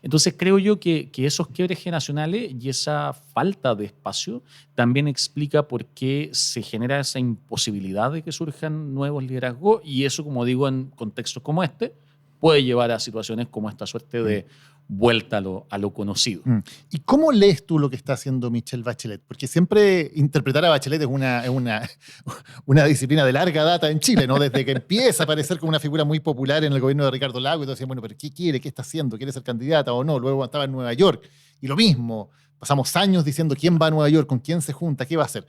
Entonces creo yo que esos quiebres generacionales y esa falta de espacio también explica por qué se genera esa imposibilidad de que surjan nuevos liderazgos, y eso, como digo, en contextos como este, puede llevar a situaciones como esta suerte de vuelta a lo conocido. ¿Y cómo lees tú lo que está haciendo Michelle Bachelet? Porque siempre interpretar a Bachelet es una disciplina de larga data en Chile, ¿no? Desde que empieza a aparecer como una figura muy popular en el gobierno de Ricardo Lagos, y todos decían, bueno, pero ¿qué quiere? ¿Qué está haciendo? ¿Quiere ser candidata o no? Luego estaba en Nueva York, y lo mismo. Pasamos años diciendo quién va a Nueva York, con quién se junta, qué va a hacer.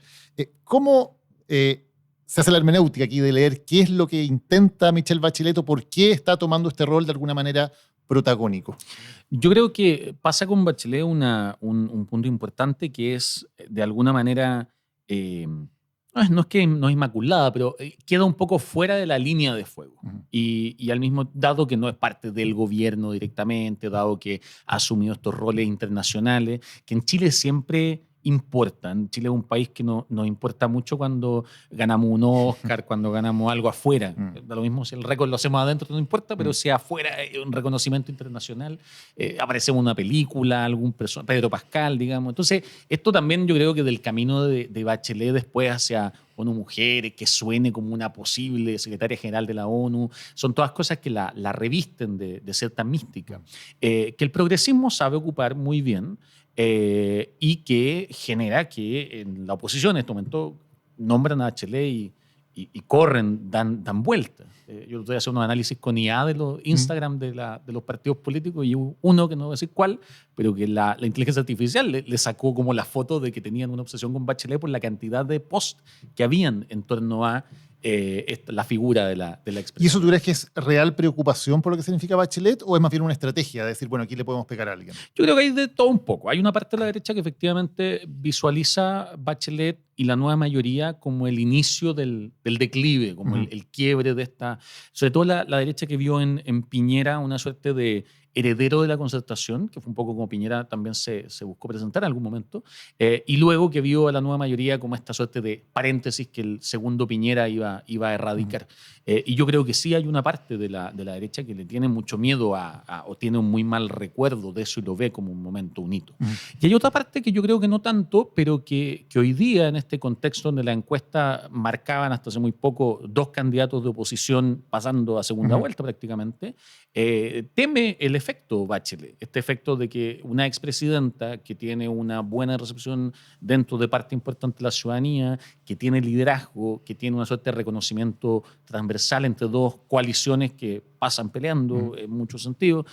¿Cómo se hace la hermenéutica aquí de leer qué es lo que intenta Michelle Bachelet o por qué está tomando este rol de alguna manera protagónico? Yo creo que pasa con Bachelet un punto importante, que es, de alguna manera, no es que no es inmaculada, pero queda un poco fuera de la línea de fuego. Y al mismo, dado que no es parte del gobierno directamente, dado que ha asumido estos roles internacionales, que en Chile siempre importan. Chile es un país que nos importa mucho cuando ganamos un Oscar, cuando ganamos algo afuera. Da lo mismo si el récord lo hacemos adentro, no importa, pero si afuera hay un reconocimiento internacional, aparecemos en una película, algún Pedro Pascal, digamos. Entonces, esto también yo creo que del camino de Bachelet después hacia ONU Mujeres, que suene como una posible secretaria general de la ONU, son todas cosas que la revisten de ser tan mística. Que el progresismo sabe ocupar muy bien, y que genera que en la oposición en este momento nombran a Bachelet y corren, dan vueltas. Yo estoy haciendo un análisis con IA de los Instagram de los partidos políticos, y uno, que no voy a decir cuál, pero que la inteligencia artificial le sacó como la foto de que tenían una obsesión con Bachelet por la cantidad de posts que habían en torno a la figura de la expresión. ¿Y eso tú crees que es real preocupación por lo que significa Bachelet o es más bien una estrategia de decir, bueno, aquí le podemos pegar a alguien? Yo creo que hay de todo un poco. Hay una parte de la derecha que efectivamente visualiza Bachelet y la nueva mayoría como el inicio del declive, como el quiebre de esta... Sobre todo la derecha que vio en Piñera una suerte de heredero de la Concertación, que fue un poco como Piñera también se buscó presentar en algún momento, y luego que vio a la nueva mayoría como esta suerte de paréntesis que el segundo Piñera iba a erradicar. Y yo creo que sí hay una parte de la derecha que le tiene mucho miedo o tiene un muy mal recuerdo de eso y lo ve como un momento, un hito. Y hay otra parte que yo creo que no tanto, pero que hoy día, en este contexto donde la encuesta marcaban hasta hace muy poco 2 candidatos de oposición pasando a segunda vuelta prácticamente, teme el efecto Bachelet, este efecto de que una expresidenta que tiene una buena recepción dentro de parte importante de la ciudadanía, que tiene liderazgo, que tiene una suerte de reconocimiento transversal entre 2 coaliciones que pasan peleando en muchos sentidos,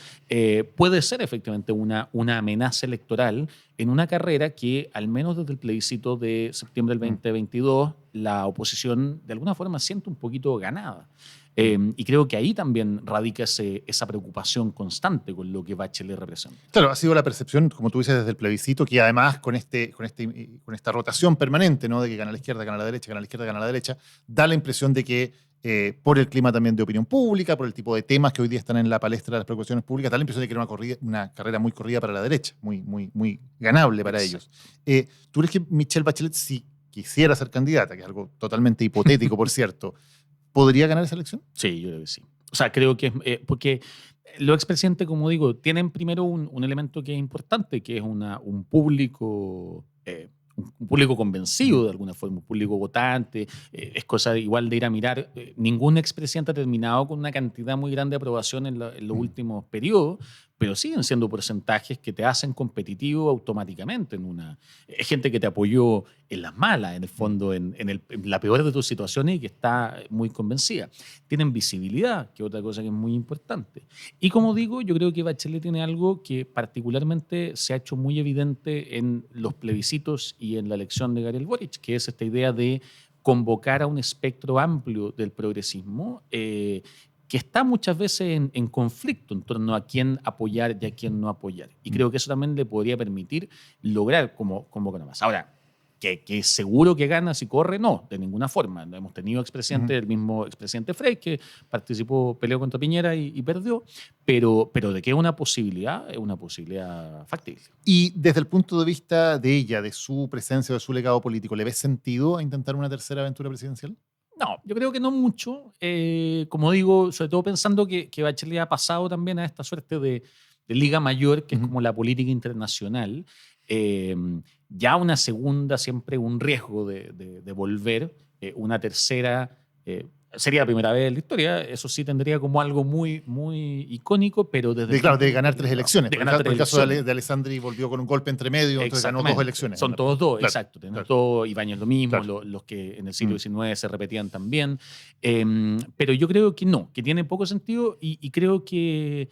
puede ser efectivamente una amenaza electoral en una carrera que, al menos desde el plebiscito de septiembre del 2022, la oposición de alguna forma siente un poquito ganada. Y creo que ahí también radica esa preocupación constante con lo que Bachelet representa. Claro, ha sido la percepción, como tú dices, desde el plebiscito, que además con esta rotación permanente, ¿no? De que gana la izquierda, gana la derecha, gana la izquierda, gana la derecha, da la impresión de que por el clima también de opinión pública, por el tipo de temas que hoy día están en la palestra de las preocupaciones públicas, da la impresión de que era una carrera muy corrida para la derecha, muy ganable para ellos. ¿Tú crees que Michelle Bachelet, si quisiera ser candidata, que es algo totalmente hipotético, por cierto, podría ganar esa elección? Sí, yo creo que sí. O sea, creo que es porque los expresidentes, como digo, tienen primero un elemento que es importante, que es un público... un público convencido de alguna forma, un público votante. Es cosa igual de ir a mirar. Ningún expresidente ha terminado con una cantidad muy grande de aprobación en los últimos periodos, pero siguen siendo porcentajes que te hacen competitivo automáticamente. Es gente que te apoyó en las malas, en el fondo, en la peor de tus situaciones, y que está muy convencida. Tienen visibilidad, que es otra cosa que es muy importante. Y como digo, yo creo que Bachelet tiene algo que particularmente se ha hecho muy evidente en los plebiscitos y en la elección de Gabriel Boric, que es esta idea de convocar a un espectro amplio del progresismo, que está muchas veces en conflicto en torno a quién apoyar y a quién no apoyar. Y creo que eso también le podría permitir lograr convocar más. Ahora, que seguro que gana si corre, no, de ninguna forma. Hemos tenido expresidente, el mismo expresidente Frey, que participó, peleó contra Piñera y perdió, pero de que es una posibilidad factible. Y desde el punto de vista de ella, de su presencia, de su legado político, ¿le ves sentido a intentar una tercera aventura presidencial? No, yo creo que no mucho. Como digo, sobre todo pensando que Bachelet ha pasado también a esta suerte de liga mayor, que es como la política internacional. Ya una segunda, siempre un riesgo de volver. Una tercera sería la primera vez en la historia. Eso sí tendría como algo muy, muy icónico, pero desde... de ganar 3 elecciones. De Por ganar 3 el caso elecciones. de Alessandri volvió con un golpe entre medio, entonces ganó 2 elecciones. Son todos dos, claro, exacto. Claro. Todo Ibáñez lo mismo, Claro. los que en el siglo XIX se repetían también. Pero yo creo que no, que tiene poco sentido y creo que...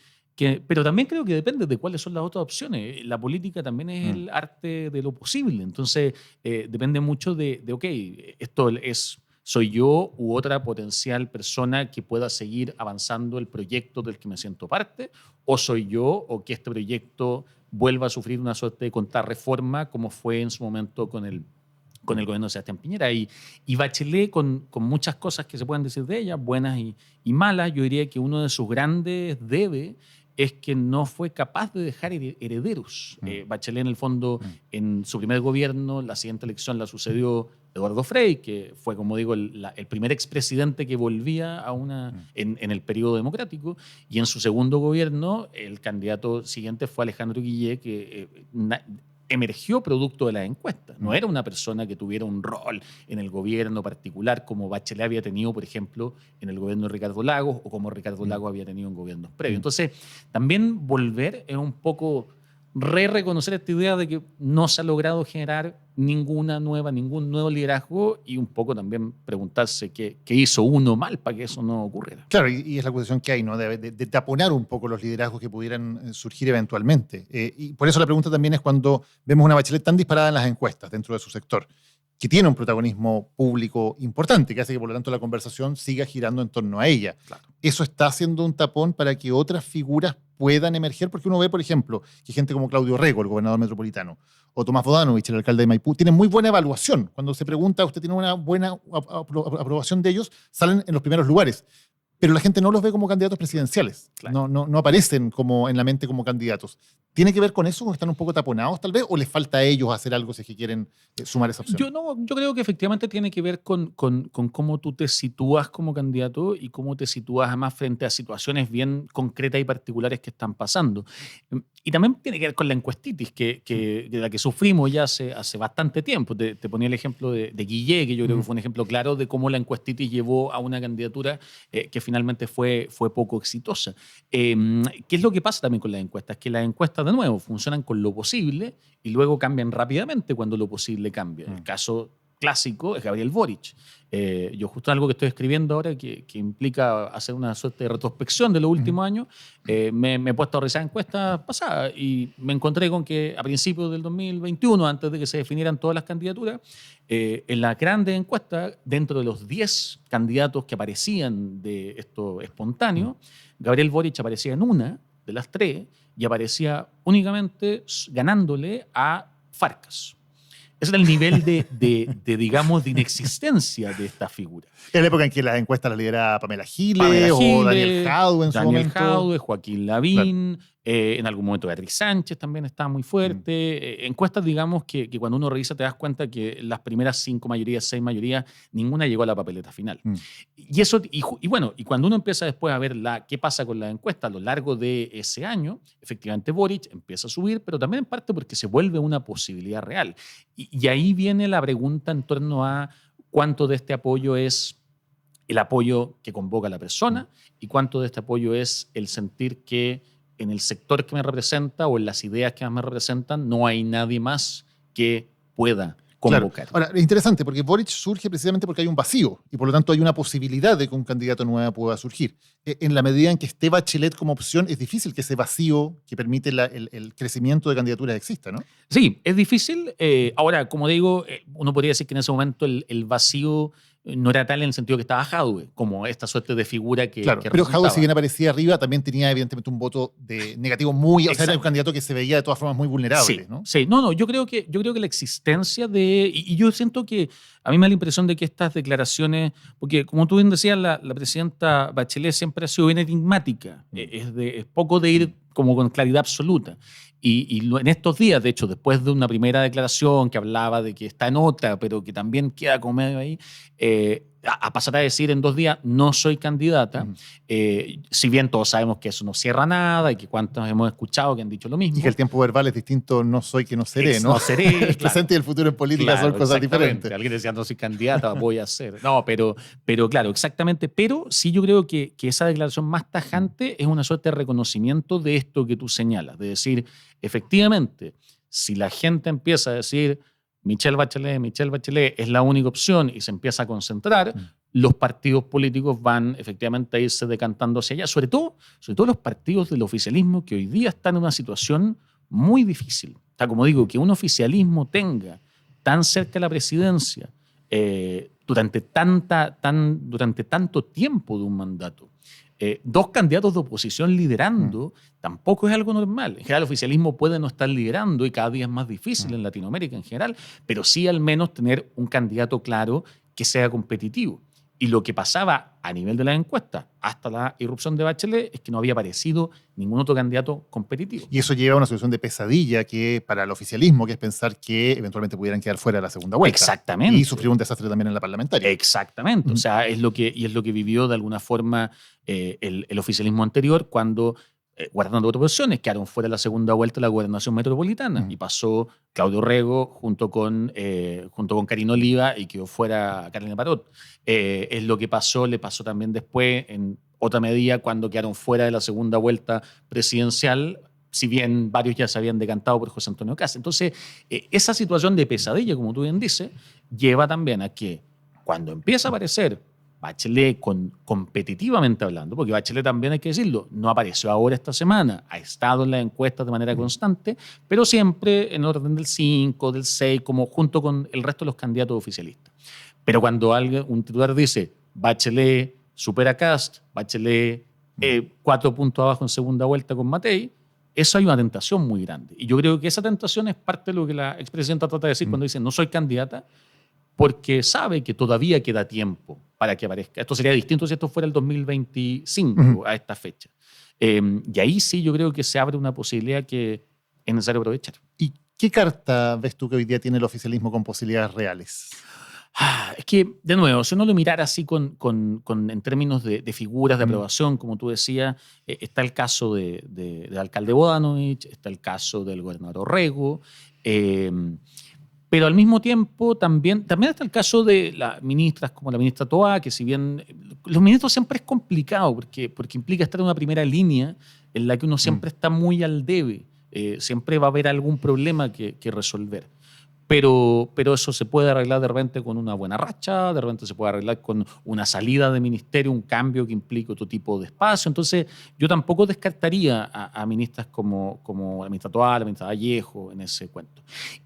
Pero también creo que depende de cuáles son las otras opciones. La política también es el arte de lo posible. Entonces, depende mucho ok, esto soy yo u otra potencial persona que pueda seguir avanzando el proyecto del que me siento parte, o soy yo o que este proyecto vuelva a sufrir una suerte de contrarreforma como fue en su momento con el gobierno de Sebastián Piñera. Y Bachelet, con muchas cosas que se pueden decir de ella, buenas y malas, yo diría que uno de sus grandes debes es que no fue capaz de dejar herederos. Bachelet, en el fondo, en su primer gobierno, la siguiente elección la sucedió Eduardo Frei, que fue, como digo, el primer expresidente que volvía en el periodo democrático, y en su segundo gobierno el candidato siguiente fue Alejandro Guillé, que emergió producto de las encuestas. No era una persona que tuviera un rol en el gobierno particular como Bachelet había tenido, por ejemplo, en el gobierno de Ricardo Lagos o como Ricardo Lagos había tenido en gobiernos previos. Entonces, también volver es un poco reconocer esta idea de que no se ha logrado generar ningún nuevo liderazgo y un poco también preguntarse qué hizo uno mal para que eso no ocurriera. Claro, y es la acusación que hay, ¿no? De taponar un poco los liderazgos que pudieran surgir eventualmente. Y por eso la pregunta también es cuando vemos una Bachelet tan disparada en las encuestas dentro de su sector, que tiene un protagonismo público importante, que hace que por lo tanto la conversación siga girando en torno a ella. Claro. Eso está haciendo un tapón para que otras figuras puedan emerger, porque uno ve, por ejemplo, que gente como Claudio Rego, el gobernador metropolitano, o Tomás Bodanovich, el alcalde de Maipú, tienen muy buena evaluación. Cuando se pregunta, ¿usted tiene una buena aprobación de ellos? Salen en los primeros lugares. Pero la gente no los ve como candidatos presidenciales. Claro. No aparecen como en la mente como candidatos. ¿Tiene que ver con eso? ¿Están un poco taponados tal vez? ¿O les falta a ellos hacer algo si es que quieren sumar esa opción? Yo creo que efectivamente tiene que ver con cómo tú te sitúas como candidato y cómo te sitúas además frente a situaciones bien concretas y particulares que están pasando. Y también tiene que ver con la encuestitis, de la que sufrimos ya hace bastante tiempo. Te ponía el ejemplo de Guillé, que yo creo que fue un ejemplo claro de cómo la encuestitis llevó a una candidatura que finalmente fue poco exitosa. ¿Qué es lo que pasa también con las encuestas? Que las encuestas, de nuevo, funcionan con lo posible y luego cambian rápidamente cuando lo posible cambia. El caso clásico es Gabriel Boric. Yo justo algo que estoy escribiendo ahora que implica hacer una suerte de retrospección de los últimos años, me he puesto a revisar encuestas pasadas y me encontré con que a principios del 2021, antes de que se definieran todas las candidaturas, en las grandes encuestas, dentro de los 10 candidatos que aparecían de esto espontáneo, Gabriel Boric aparecía en una de las 3 y aparecía únicamente ganándole a Farcas. Ese era el nivel digamos, de inexistencia de esta figura. En la época en que las encuestas las lideraba Pamela Giles o Daniel Jadue en su momento. Daniel Jadue, Joaquín Lavín, en algún momento Beatriz Sánchez también estaba muy fuerte. Encuestas, digamos, que cuando uno revisa te das cuenta que las primeras 5 mayorías, 6 mayorías, ninguna llegó a la papeleta final. Y bueno, y cuando uno empieza después a ver qué pasa con las encuestas a lo largo de ese año, efectivamente Boric empieza a subir, pero también en parte porque se vuelve una posibilidad real. Y ahí viene la pregunta en torno a cuánto de este apoyo es el apoyo que convoca a la persona y cuánto de este apoyo es el sentir que en el sector que me representa o en las ideas que más me representan no hay nadie más que pueda convocar. Claro. Ahora, es interesante porque Boric surge precisamente porque hay un vacío y por lo tanto hay una posibilidad de que un candidato nuevo pueda surgir. En la medida en que esté Bachelet como opción, es difícil que ese vacío que permite el crecimiento de candidaturas exista, ¿no? Sí, es difícil. Ahora, como digo, uno podría decir que en ese momento el vacío no era tal en el sentido que estaba Jadwe, como esta suerte de figura que Claro, que pero Jadwe, resultaba. si bien aparecía arriba, también tenía evidentemente un voto negativo muy... O sea, era un Exacto. candidato que se veía de todas formas muy vulnerable, Sí, ¿no? sí. No, yo creo que la existencia de... Y yo siento que a mí me da la impresión de que estas declaraciones, porque como tú bien decías, la presidenta Bachelet siempre ha sido bien enigmática, es poco de ir como con claridad absoluta. En estos días, de hecho, después de una primera declaración que hablaba de que está en otra, pero que también queda como medio ahí, a pasar a decir en 2 días, no soy candidata, si bien todos sabemos que eso no cierra nada y que cuántos hemos escuchado que han dicho lo mismo. Y que el tiempo verbal es distinto, no soy que no seré, ¿no? No seré, El presente y el futuro en política son cosas diferentes. Alguien decía, no soy candidata, voy a ser. No, pero claro, exactamente. Pero sí yo creo que esa declaración más tajante es una suerte de reconocimiento de esto que tú señalas, de decir, efectivamente, si la gente empieza a decir Michelle Bachelet es la única opción y se empieza a concentrar, los partidos políticos van efectivamente a irse decantando hacia allá, sobre todo los partidos del oficialismo que hoy día están en una situación muy difícil. O sea, como digo, que un oficialismo tenga tan cerca la presidencia durante tanto tiempo de un mandato, 2 candidatos de oposición liderando, tampoco es algo normal. En general, el oficialismo puede no estar liderando y cada día es más difícil en Latinoamérica en general, pero sí al menos tener un candidato claro que sea competitivo. Y lo que pasaba a nivel de las encuestas hasta la irrupción de Bachelet es que no había aparecido ningún otro candidato competitivo. Y eso lleva a una situación de pesadilla que para el oficialismo, que es pensar que eventualmente pudieran quedar fuera de la segunda vuelta. Exactamente. Y sufrir un desastre también en la parlamentaria. Exactamente. O sea, es lo que vivió de alguna forma el oficialismo anterior cuando, guardando otras opciones, quedaron fuera de la segunda vuelta de la gobernación metropolitana y pasó Claudio Rego junto con Karina Oliva y quedó fuera Carolina Parot. Es lo que le pasó también después en otra medida cuando quedaron fuera de la segunda vuelta presidencial, si bien varios ya se habían decantado por José Antonio Kast. Entonces, esa situación de pesadilla, como tú bien dices, lleva también a que cuando empieza a aparecer Bachelet competitivamente hablando, porque Bachelet también hay que decirlo, no apareció ahora esta semana, ha estado en las encuestas de manera constante, pero siempre en orden del 5, del 6, como junto con el resto de los candidatos oficialistas. Pero cuando un titular dice Bachelet supera a Kast, Bachelet 4 puntos abajo en segunda vuelta con Matei, eso hay una tentación muy grande. Y yo creo que esa tentación es parte de lo que la expresidenta trata de decir cuando dice no soy candidata, porque sabe que todavía queda tiempo para que aparezca. Esto sería distinto si esto fuera el 2025 a esta fecha. Y ahí sí yo creo que se abre una posibilidad que es necesario aprovechar. ¿Y qué carta ves tú que hoy día tiene el oficialismo con posibilidades reales? Es que, de nuevo, si uno lo mirara así en términos de figuras de aprobación, como tú decías, está el caso del alcalde Bodanovich, está el caso del gobernador Orrego, pero al mismo tiempo también está el caso de las ministras como la ministra Toá, que si bien los ministros siempre es complicado porque implica estar en una primera línea en la que uno siempre está muy al debe, siempre va a haber algún problema que resolver. Pero eso se puede arreglar de repente con una buena racha, de repente se puede arreglar con una salida de ministerio, un cambio que implique otro tipo de espacio. Entonces, yo tampoco descartaría a ministras como la ministra Toá, la ministra Vallejo en ese cuento.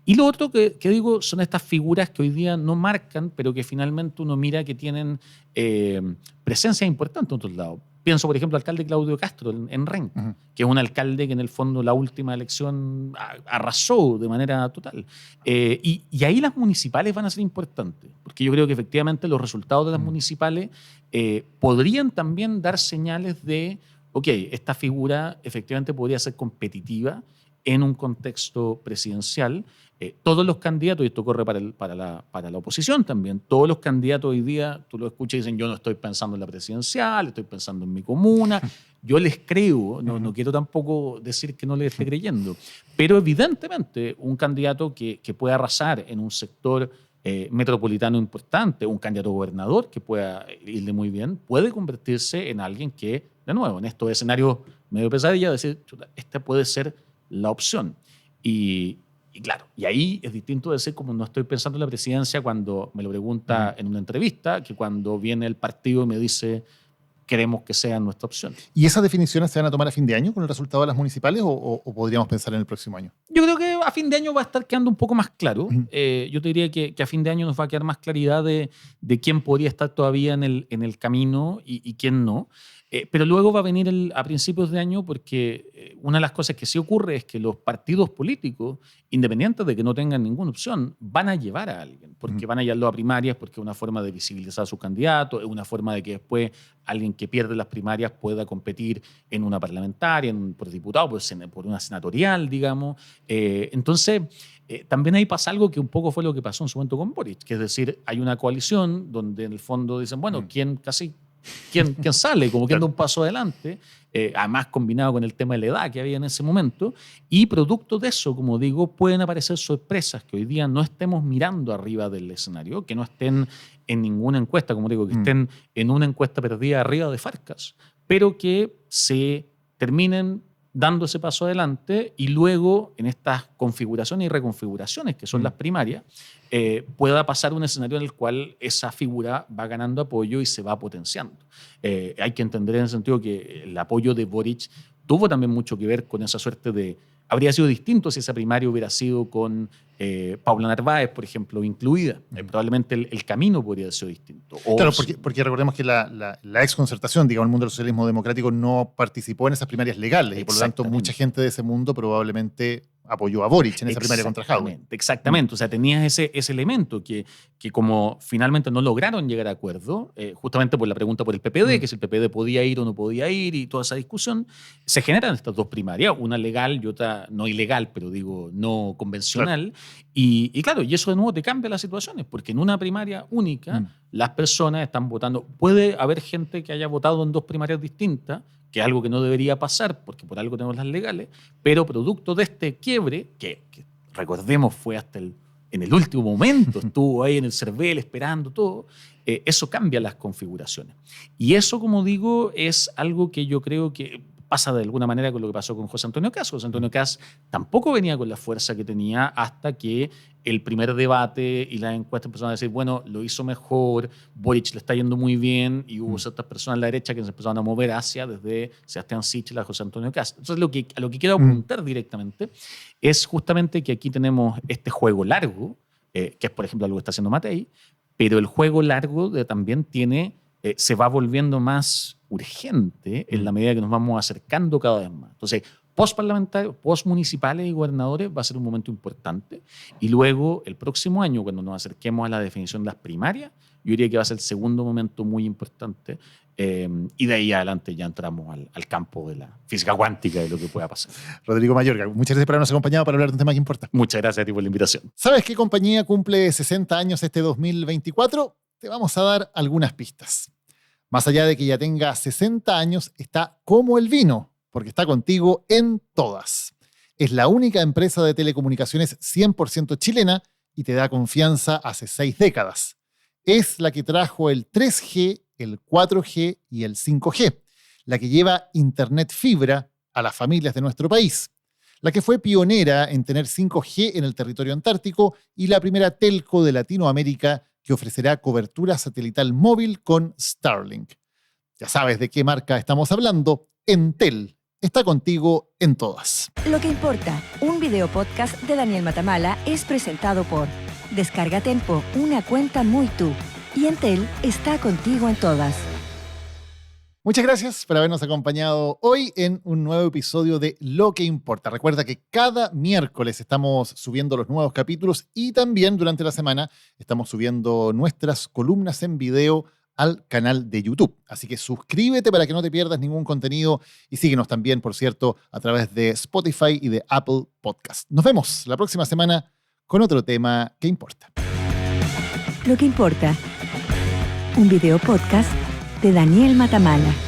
Y lo otro que digo son estas figuras que hoy día no marcan, pero que finalmente uno mira que tienen presencia importante en otros lados. Pienso, por ejemplo, al alcalde Claudio Castro en Renca, que es un alcalde que en el fondo la última elección arrasó de manera total. Y ahí las municipales van a ser importantes, porque yo creo que efectivamente los resultados de las municipales podrían también dar señales de, ok, esta figura efectivamente podría ser competitiva en un contexto presidencial. Todos los candidatos, y esto corre para la oposición también, todos los candidatos hoy día, tú lo escuchas y dicen, yo no estoy pensando en la presidencial, estoy pensando en mi comuna. Yo les creo, no quiero tampoco decir que no les esté creyendo, pero evidentemente un candidato que pueda arrasar en un sector metropolitano importante, un candidato gobernador que pueda irle muy bien, puede convertirse en alguien que, de nuevo, en estos escenarios medio pesadilla, decir, esta puede ser la opción. Y claro, y ahí es distinto decir como no estoy pensando en la presidencia cuando me lo pregunta en una entrevista, que cuando viene el partido y me dice queremos que sean nuestra opción. ¿Y esas definiciones se van a tomar a fin de año con el resultado de las municipales o podríamos pensar en el próximo año? Yo creo que a fin de año va a estar quedando un poco más claro. Uh-huh. Yo te diría que a fin de año nos va a quedar más claridad de quién podría estar todavía en el camino y quién no. Pero luego va a venir a principios de año, porque una de las cosas que sí ocurre es que los partidos políticos, independientes de que no tengan ninguna opción, van a llevar a alguien, porque van a llevarlo a primarias, porque es una forma de visibilizar a su candidato, es una forma de que después alguien que pierde las primarias pueda competir en una parlamentaria, por diputado, por una senatorial, digamos. Entonces, también ahí pasa algo que un poco fue lo que pasó en su momento con Boric, que es decir, hay una coalición donde en el fondo dicen, bueno, ¿quién sale? Como que anda un paso adelante, además combinado con el tema de la edad que había en ese momento, y producto de eso, como digo, pueden aparecer sorpresas que hoy día no estemos mirando arriba del escenario, que no estén en ninguna encuesta, como digo, que estén en una encuesta perdida arriba de Farcas, pero que se terminen dando ese paso adelante y luego en estas configuraciones y reconfiguraciones que son las primarias, pueda pasar un escenario en el cual esa figura va ganando apoyo y se va potenciando. Hay que entender en el sentido que el apoyo de Boric tuvo también mucho que ver con esa suerte de... Habría sido distinto si esa primaria hubiera sido con Paula Narváez, por ejemplo, incluida. Probablemente el camino podría ser distinto. Claro, porque recordemos que la exconcertación, digamos, el mundo del socialismo democrático no participó en esas primarias legales y por lo tanto mucha gente de ese mundo probablemente apoyó a Boric en esa primaria contra Jadwe. Exactamente. O sea, tenías ese elemento que como finalmente no lograron llegar a acuerdo, justamente por la pregunta por el PPD, que si el PPD podía ir o no podía ir y toda esa discusión, se generan estas dos primarias, una legal y otra no ilegal, pero digo no convencional. Claro. Y claro, y eso de nuevo te cambia las situaciones, porque en una primaria única las personas están votando. Puede haber gente que haya votado en dos primarias distintas, que es algo que no debería pasar, porque por algo tenemos las legales, pero producto de este quiebre, que recordemos fue hasta en el último momento, estuvo ahí en el CERVEL esperando todo, eso cambia las configuraciones. Y eso, como digo, es algo que yo creo que pasa de alguna manera con lo que pasó con José Antonio Kast. José Antonio Kast tampoco venía con la fuerza que tenía hasta que el primer debate y las encuestas empezaron a decir, bueno, lo hizo mejor, Boric le está yendo muy bien, y hubo ciertas personas a la derecha que se empezaron a mover hacia, desde Sebastián Sichel a José Antonio Kast. Entonces, a lo que quiero apuntar directamente es justamente que aquí tenemos este juego largo, que es, por ejemplo, algo que está haciendo Matei, pero el juego largo también se va volviendo más urgente en la medida que nos vamos acercando cada vez más. Entonces, post-parlamentarios, post-municipales y gobernadores va a ser un momento importante. Y luego, el próximo año, cuando nos acerquemos a la definición de las primarias, yo diría que va a ser el segundo momento muy importante. Y de ahí adelante ya entramos al campo de la física cuántica y lo que pueda pasar. Rodrigo Mayorga, muchas gracias por habernos acompañado para hablar de un tema que importa. Muchas gracias a ti por la invitación. ¿Sabes qué compañía cumple 60 años este 2024? Te vamos a dar algunas pistas. Más allá de que ya tenga 60 años, está como el vino, porque está contigo en todas. Es la única empresa de telecomunicaciones 100% chilena y te da confianza hace 6 décadas. Es la que trajo el 3G, el 4G y el 5G, la que lleva internet fibra a las familias de nuestro país, la que fue pionera en tener 5G en el territorio antártico y la primera telco de Latinoamérica que ofrecerá cobertura satelital móvil con Starlink. Ya sabes de qué marca estamos hablando. Entel está contigo en todas. Lo que importa, un video podcast de Daniel Matamala es presentado por Descarga Tempo, una cuenta muy tú. Y Entel está contigo en todas. Muchas gracias por habernos acompañado hoy en un nuevo episodio de Lo que importa. Recuerda que cada miércoles estamos subiendo los nuevos capítulos y también durante la semana estamos subiendo nuestras columnas en video al canal de YouTube. Así que suscríbete para que no te pierdas ningún contenido y síguenos también, por cierto, a través de Spotify y de Apple Podcast. Nos vemos la próxima semana con otro tema que importa. Lo que importa, un video podcast de Daniel Matamala.